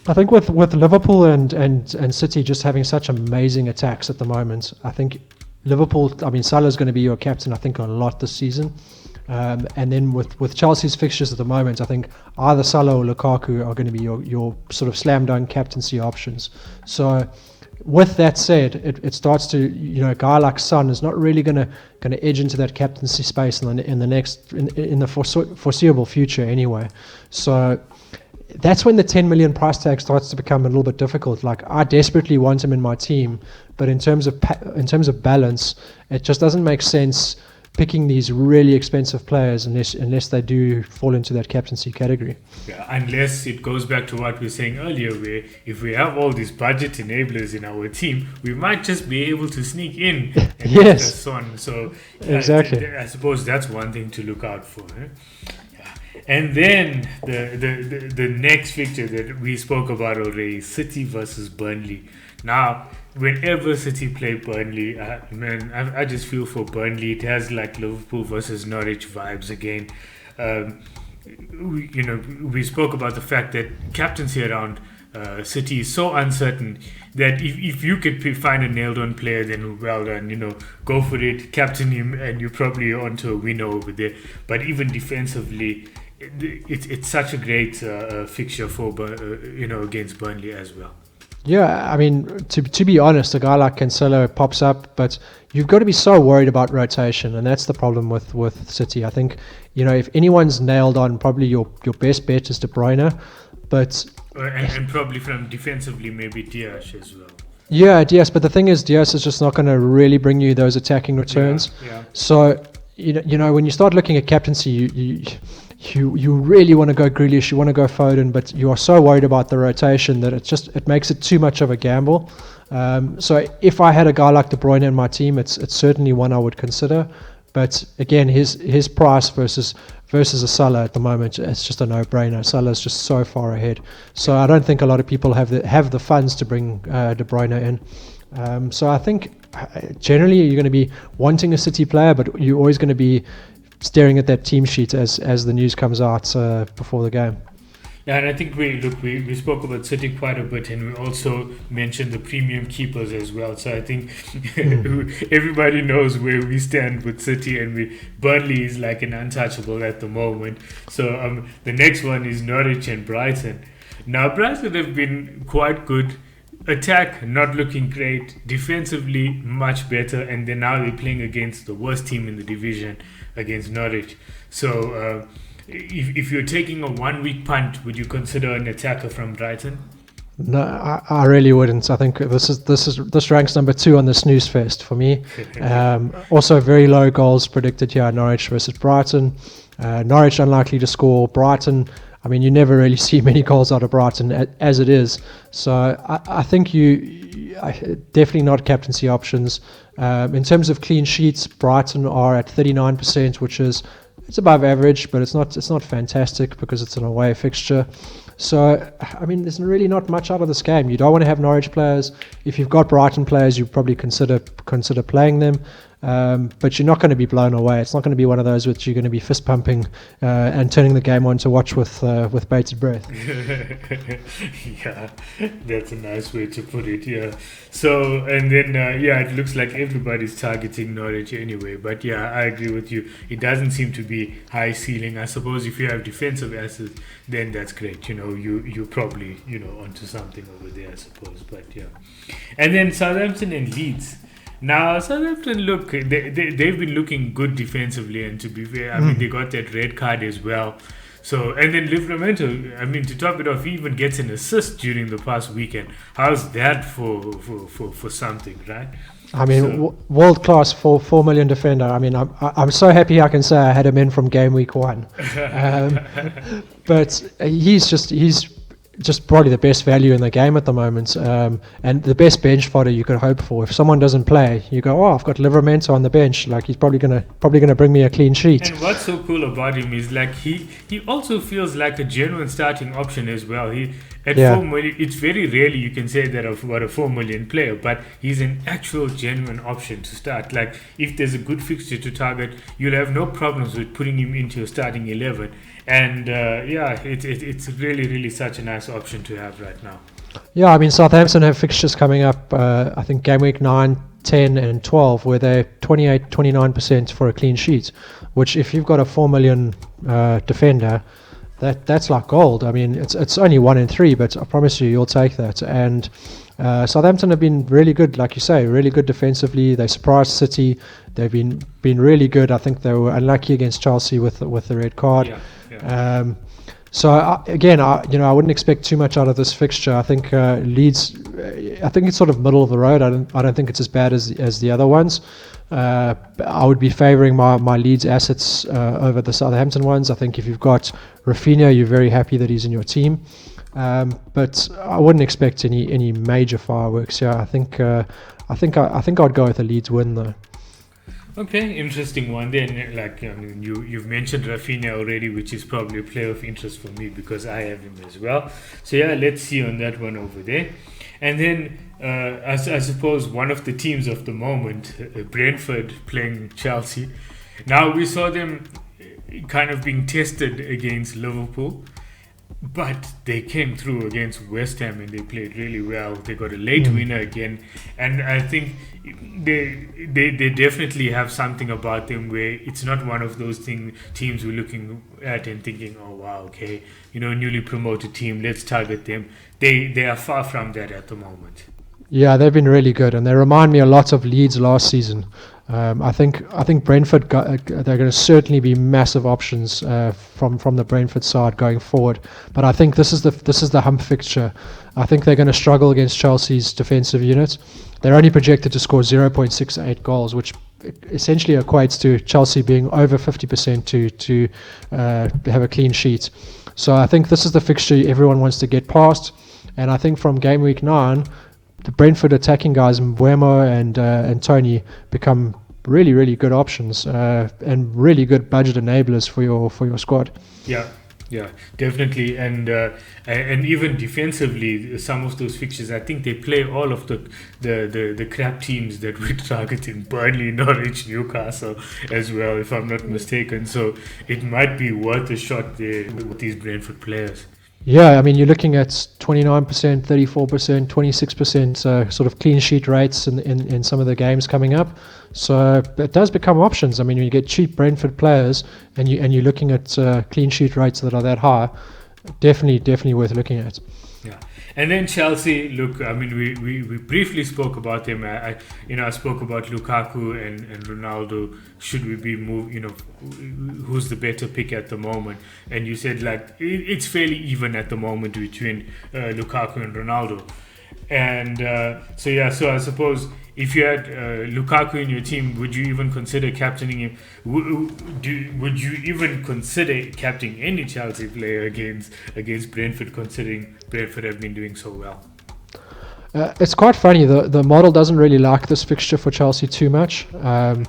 I think with Liverpool and City just having such amazing attacks at the moment, I think Liverpool, Salah's going to be your captain, I think, a lot this season. And then with Chelsea's fixtures at the moment, I think either Salah or Lukaku are going to be your sort of slam dunk captaincy options. So with that said, it starts to, a guy like Son is not really going to edge into that captaincy space in the foreseeable future anyway. So that's when the 10 million price tag starts to become a little bit difficult. Like, I desperately want him in my team, but in terms of balance, it just doesn't make sense picking these really expensive players unless they do fall into that captaincy category. Yeah, unless it goes back to what we were saying earlier, where if we have all these budget enablers in our team, we might just be able to sneak in and get us on. So exactly, I suppose that's one thing to look out for. And then the next fixture that we spoke about already, City versus Burnley. Now, whenever City play Burnley, I just feel for Burnley. It has like Liverpool versus Norwich vibes again. We spoke about the fact that captaincy around City is so uncertain that if you could find a nailed-on player, then well done. Go for it, captain him, and you're probably onto a winner over there. But even defensively, it's such a great fixture for against Burnley as well. Yeah, to be honest, a guy like Cancelo pops up, but you've got to be so worried about rotation, and that's the problem with City. I think, if anyone's nailed on, probably your best bet is De Bruyne, but and probably from defensively, maybe Diaz as well. Yeah, Diaz, but the thing is, Diaz is just not going to really bring you those attacking returns. Yeah. So, when you start looking at captaincy, you really want to go Grealish, you want to go Foden, but you are so worried about the rotation that it makes it too much of a gamble. So if I had a guy like De Bruyne in my team, it's certainly one I would consider. But again, his price versus a Salah at the moment, it's just a no-brainer. Salah's just so far ahead. So I don't think a lot of people have the funds to bring De Bruyne in. So I think generally you're going to be wanting a City player, but you're always going to be staring at that team sheet as the news comes out before the game. Yeah, and I think we spoke about City quite a bit, and we also mentioned the premium keepers as well. So I think everybody knows where we stand with City, and Burnley is like an untouchable at the moment. So the next one is Norwich and Bryson. Now Bryson have been quite good. Attack not looking great, defensively much better, and then now they're playing against the worst team in the division, against Norwich. So if you're taking a 1 week punt, would you consider an attacker from Brighton? No, I really wouldn't. I think this ranks number 2 on the snooze fest for me. Also, very low goals predicted here: Norwich versus Brighton. Norwich unlikely to score. Brighton, I mean, you never really see many goals out of Brighton as it is. So I think definitely not captaincy options. In terms of clean sheets, Brighton are at 39%, which is it's above average, but it's not fantastic because it's an away fixture. So, I mean, there's really not much out of this game. You don't want to have Norwich players. If you've got Brighton players, you probably consider playing them. But you're not going to be blown away. It's not going to be one of those which you're going to be fist pumping and turning the game on to watch with bated breath. Yeah, that's a nice way to put it. Yeah. So and then it looks like everybody's targeting Norwich anyway. But yeah, I agree with you. It doesn't seem to be high ceiling. I suppose if you have defensive assets, then that's great. You're probably onto something over there, I suppose. But yeah, and then Southampton and Leeds. Now, Southampton, look, they've been looking good defensively, and to be fair, I mean, they got that red card as well. So, and then Livramento, I mean, to top it off, he even gets an assist during the past weekend. How's that for something, right? I mean, world class 4 million defender. I mean, I'm so happy I can say I had him in from Gameweek 1. But he's just probably the best value in the game at the moment, and the best bench fodder you could hope for. If someone doesn't play, you go, "Oh, I've got Livramento on the bench. Like he's probably gonna bring me a clean sheet." And what's so cool about him is like he also feels like a genuine starting option as well. 4 million, it's very rarely you can say that about a 4 million player, but he's an actual genuine option to start. Like if there's a good fixture to target, you'll have no problems with putting him into your starting 11. And it's really, really such a nice option to have right now. Yeah, I mean, Southampton have fixtures coming up, I think game week 9, 10 and 12, where they're 28, 29% for a clean sheet, which if you've got a 4 million defender, that's like gold. I mean, it's only 1 in 3, but I promise you'll take that. And Southampton have been really good, like you say, really good defensively. They surprised City. They've been really good. I think they were unlucky against Chelsea with the red card. Yeah. So I wouldn't expect too much out of this fixture. I think Leeds, I think it's sort of middle of the road. I don't think it's as bad as the other ones. I would be favouring my Leeds assets over the Southampton ones. I think if you've got Rafinha, you're very happy that he's in your team. But I wouldn't expect any major fireworks here. I think I'd go with a Leeds win though. Okay, interesting one. Then, you've mentioned Rafinha already, which is probably a player of interest for me because I have him as well. So yeah, let's see on that one over there. And then, I suppose one of the teams of the moment, Brentford playing Chelsea. Now we saw them kind of being tested against Liverpool, but they came through against West Ham and they played really well. They got a late winner again, and I think they definitely have something about them where it's not one of those teams we're looking at and thinking, oh wow, okay, newly promoted team, let's target them. They are far from that at the moment. Yeah, they've been really good, and they remind me a lot of Leeds last season. I think Brentford they're going to certainly be massive options from the Brentford side going forward. But I think this is the hump fixture. I think they're going to struggle against Chelsea's defensive unit. They're only projected to score 0.68 goals, which essentially equates to Chelsea being over 50% to have a clean sheet. So I think this is the fixture everyone wants to get past. And I think from game week 9, the Brentford attacking guys, Mbeumo and Tony, become really, really good options and really good budget enablers for your squad. Yeah, Yeah, definitely, and even defensively, some of those fixtures, I think they play all of the crap teams that we're targeting: Burnley, Norwich, Newcastle, as well, if I'm not mistaken. So it might be worth a shot there with these Brentford players. Yeah, I mean, you're looking at 29%, 34%, 26% sort of clean sheet rates in some of the games coming up. So it does become options. I mean, when you get cheap Brentford players and you're looking at clean sheet rates that are that high, definitely worth looking at. Yeah, and then Chelsea. Look, I mean, we briefly spoke about them. I spoke about Lukaku and Ronaldo. Should we be move? Who's the better pick at the moment? And you said like it's fairly even at the moment between Lukaku and Ronaldo. And so I suppose if you had Lukaku in your team, would you even consider captaining him? Would you even consider captaining any Chelsea player against Brentford, considering Brentford have been doing so well? It's quite funny. The model doesn't really like this fixture for Chelsea too much. I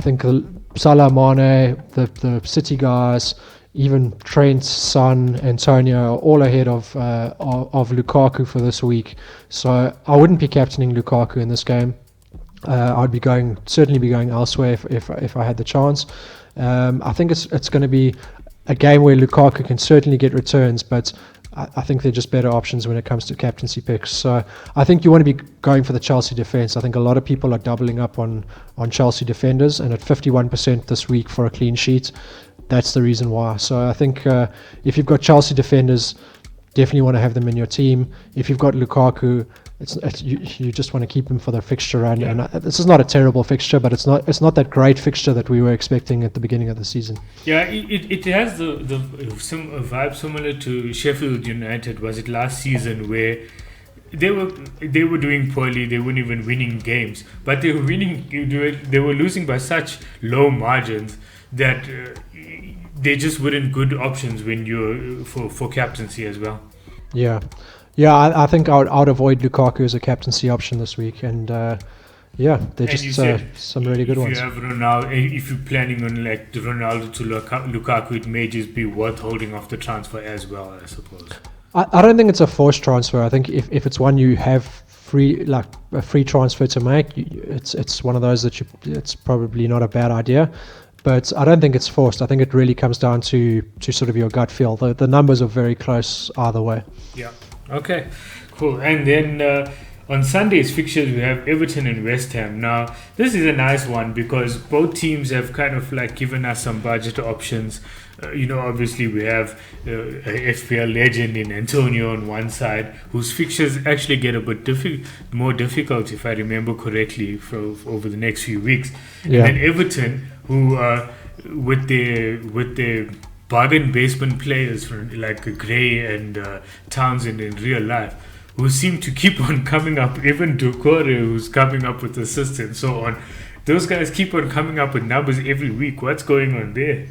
think Salah, Mane, the City guys, even Trent, Son, Antonio are all ahead of Lukaku for this week. So I wouldn't be captaining Lukaku in this game. I'd certainly be going elsewhere if I had the chance. I think it's going to be a game where Lukaku can certainly get returns, but I think they're just better options when it comes to captaincy picks. So I think you want to be going for the Chelsea defence. I think a lot of people are doubling up on Chelsea defenders, and at 51% this week for a clean sheet, that's the reason why. So I think if you've got Chelsea defenders, definitely want to have them in your team. If you've got Lukaku, you just want to keep him for the fixture run. Yeah. And this is not a terrible fixture, but it's not that great fixture that we were expecting at the beginning of the season. Yeah, it has a vibe similar to Sheffield United. Was it last season where they were doing poorly? They weren't even winning games, but they were winning. They were losing by such low margins that they just weren't good options when you're for captaincy as well. Yeah. I think I'd avoid Lukaku as a captaincy option this week, and they're just some really good ones. If you have Ronaldo, if you're planning on like the Ronaldo to Lukaku, it may just be worth holding off the transfer as well, I suppose. I don't think it's a forced transfer. I think if it's one you have free, like a free transfer to make, it's one of those that it's probably not a bad idea. But I don't think it's forced. I think it really comes down to sort of your gut feel. The numbers are very close either way. Yeah. Okay. Cool. And then on Sunday's fixtures, we have Everton and West Ham. Now, this is a nice one because both teams have kind of like given us some budget options. Obviously we have a FPL legend in Antonio on one side, whose fixtures actually get a bit more difficult, if I remember correctly, over the next few weeks. Yeah. And then Everton, who with their bargain basement players like Gray and Townsend in real life, who seem to keep on coming up, even Doucouré, who's coming up with assists and so on. Those guys keep on coming up with numbers every week. What's going on there?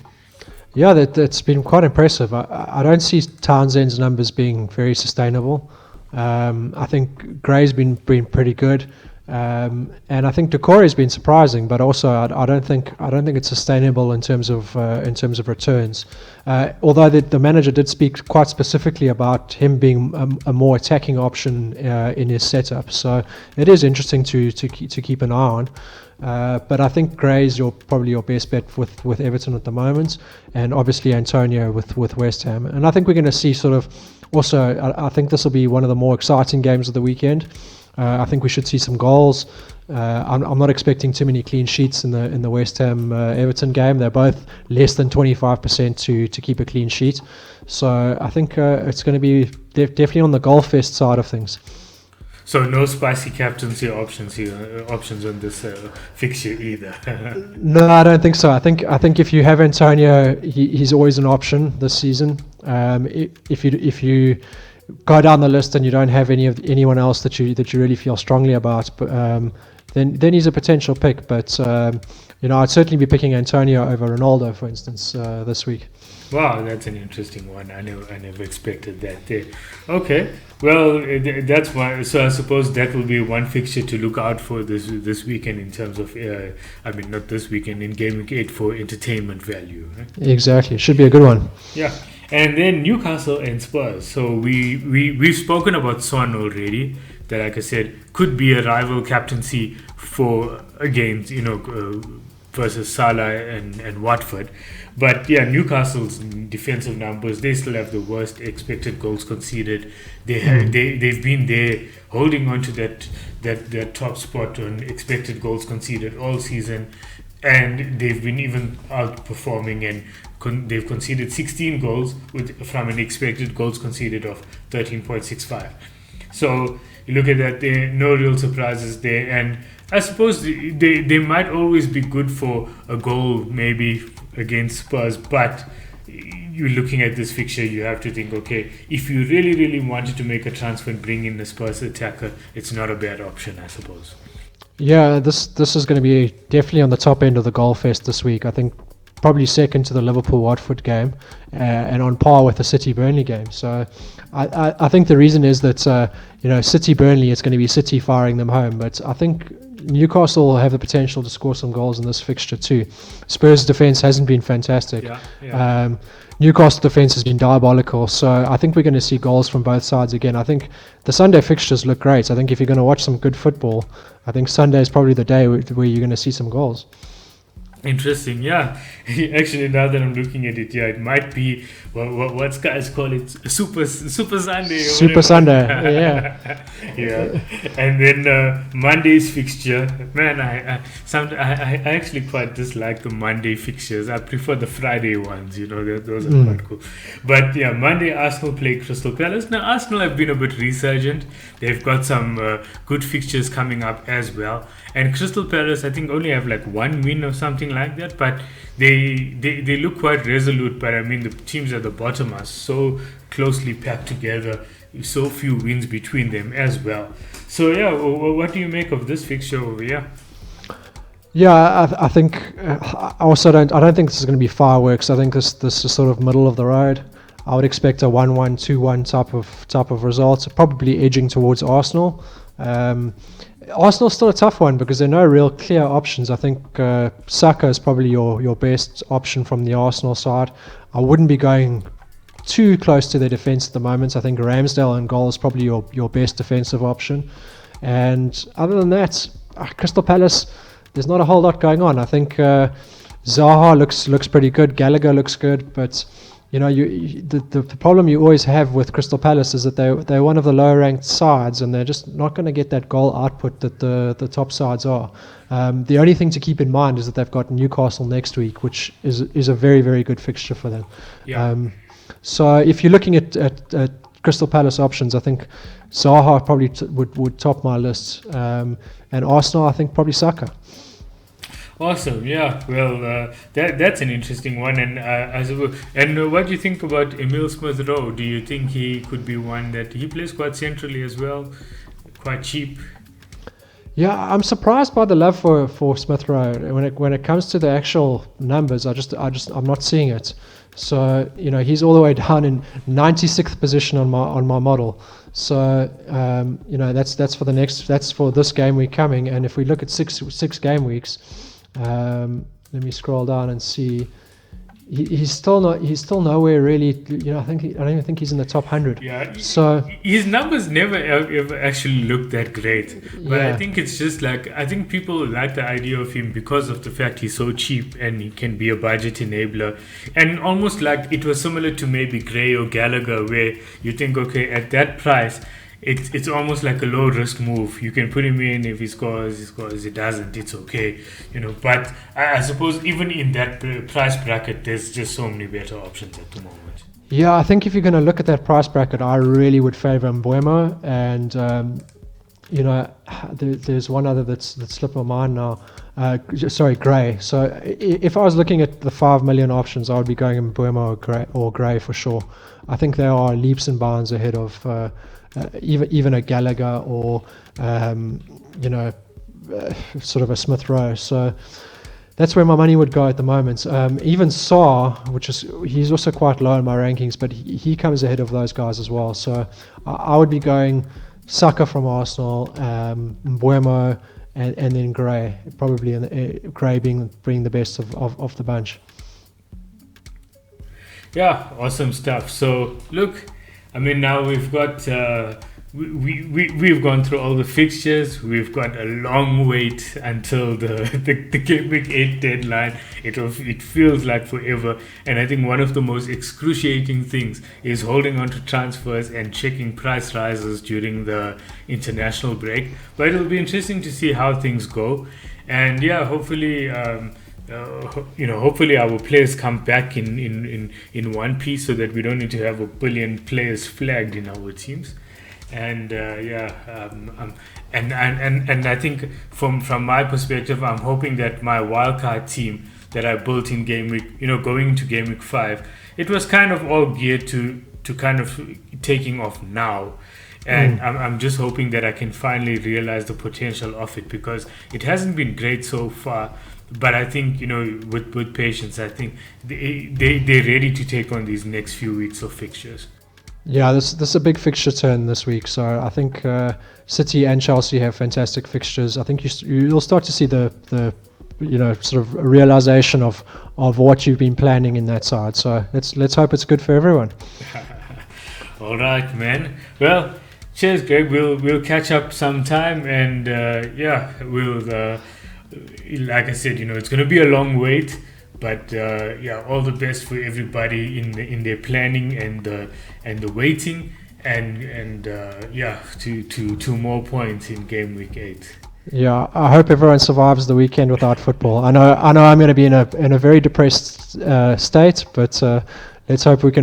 Yeah, that's been quite impressive. I don't see Townsend's numbers being very sustainable. I think Gray's been pretty good, and I think Doucouré's been surprising. But also, I don't think it's sustainable in terms of returns. Although the manager did speak quite specifically about him being a more attacking option in his setup. So it is interesting to keep an eye on. But I think Gray's probably your best bet with Everton at the moment, and obviously Antonio with West Ham. And I think we're going to see sort of also. I think this will be one of the more exciting games of the weekend. I think we should see some goals. I'm not expecting too many clean sheets in the West Ham Everton game. They're both less than 25% to keep a clean sheet. So I think it's going to be definitely on the goal fest side of things. So no spicy captaincy options on this fixture either. No, I don't think so. I think if you have Antonio, he's always an option this season. If you go down the list and you don't have anyone else that you really feel strongly about, then he's a potential pick. But I'd certainly be picking Antonio over Ronaldo, for instance, this week. Wow, that's an interesting one. I never expected that there. Okay, well, that's why. So I suppose that will be one fixture to look out for this weekend in terms of, not this weekend, in Gameweek 8 for entertainment value. Right? Exactly, should be a good one. Yeah, And then Newcastle and Spurs. So we've spoken about Son already. That, like I said, could be a rival captaincy for against versus Salah and Watford. But yeah, Newcastle's defensive numbers, they still have the worst expected goals conceded. They've been there holding on to that top spot on expected goals conceded all season, and they've been even outperforming, and they've conceded 16 goals from an expected goals conceded of 13.65. So you look at that, there no real surprises there, and I suppose they might always be good for a goal maybe against Spurs, but you're looking at this fixture, you have to think, okay, if you really wanted to make a transfer and bring in the Spurs attacker, it's not a bad option, I suppose. Yeah, this is going to be definitely on the top end of the goal fest this week. I think probably second to the Liverpool-Watford game, and on par with the City-Burnley game. So I think the reason is that City-Burnley, it's going to be City firing them home, but I think Newcastle have the potential to score some goals in this fixture too. Spurs' defence hasn't been fantastic. Newcastle defence has been diabolical, so I think we're going to see goals from both sides again. I think the Sunday fixtures look great. I think if you're going to watch some good football, I think Sunday is probably the day where you're going to see some goals. Interesting, yeah. Actually, now that I'm looking at it, yeah, it might be what guys call it, Super Sunday. Super Sunday, yeah. Yeah, and then Monday's fixture. Man, I actually quite dislike the Monday fixtures. I prefer the Friday ones. Those are quite cool. But yeah, Monday Arsenal play Crystal Palace. Now Arsenal have been a bit resurgent. They've got some good fixtures coming up as well. And Crystal Palace, I think, only have like one win or something like that, but they look quite resolute. But I mean, the teams at the bottom are so closely packed together, so few wins between them as well. So yeah, what do you make of this fixture over here? Yeah, I think I don't think this is going to be fireworks. I think this is sort of middle of the road. I would expect a 1-1, 2-1 type of result, probably edging towards Arsenal. Arsenal's still a tough one because there are no real clear options. I think Saka is probably your best option from the Arsenal side. I wouldn't be going too close to their defence at the moment. I think Ramsdale in goal is probably your best defensive option. And other than that, Crystal Palace, there's not a whole lot going on. I think Zaha looks pretty good. Gallagher looks good, but the problem you always have with Crystal Palace is that they're one of the lower ranked sides, and they're just not going to get that goal output that the top sides are. The only thing to keep in mind is that they've got Newcastle next week, which is a very, very good fixture for them. Yeah. So if you're looking at Crystal Palace options, I think Zaha probably would top my list, and Arsenal, I think probably Saka. Awesome, yeah. Well, that's an interesting one, and what do you think about Emil Smith Rowe? Do you think he could be one that he plays quite centrally as well, quite cheap? Yeah, I'm surprised by the love for Smith Rowe. When it comes to the actual numbers, I'm not seeing it. So he's all the way down in 96th position on my model. So that's for this game week coming, and if we look at six game weeks. Let me scroll down and see. He's still nowhere really. I don't even think he's in the top 100. Yeah. So his numbers never ever actually look that great. But yeah. I think it's just I think people like the idea of him because of the fact he's so cheap and he can be a budget enabler, and almost like it was similar to maybe Gray or Gallagher, where you think, okay, at that price. It's almost like a low risk move. You can put him in. If he scores, he scores. If he doesn't, it's okay. But I suppose even in that price bracket, there's just so many better options at the moment. Yeah, I think if you're going to look at that price bracket, I really would favour Mbeumo, and there's one other that's slipped my mind now. Gray. So if I was looking at the 5 million options, I would be going Mbeumo or Gray for sure. I think they are leaps and bounds ahead of even a Gallagher or sort of a Smith Rowe. So that's where my money would go at the moment. Even Sarr, he's also quite low in my rankings, but he comes ahead of those guys as well. So I would be going Saka from Arsenal, Mbeumo, and then Gray, probably Gray being the best of the bunch. Yeah, awesome stuff. So look, I mean, now we've got we've gone through all the fixtures. We've got a long wait until the Gameweek 8 deadline. It feels like forever, and I think one of the most excruciating things is holding on to transfers and checking price rises during the international break. But it'll be interesting to see how things go, and yeah, hopefully. Hopefully our players come back in one piece so that we don't need to have a billion players flagged in our teams. And and I think from my perspective, I'm hoping that my wildcard team that I built in game week, going into game week 5, it was kind of all geared to kind of taking off now. And I'm just hoping that I can finally realize the potential of it, because it hasn't been great so far. But I think, with patience, I think they're ready to take on these next few weeks of fixtures. Yeah, this is a big fixture turn this week. So I think City and Chelsea have fantastic fixtures. I think you'll start to see the sort of realization of what you've been planning in that side. So let's hope it's good for everyone. All right, man. Well, cheers, Greg. We'll catch up sometime, and we'll. Like I said, it's going to be a long wait, but all the best for everybody in their planning and the waiting, and to more points in game week 8. Yeah, I hope everyone survives the weekend without football. I know I'm going to be in a very depressed state, but let's hope we can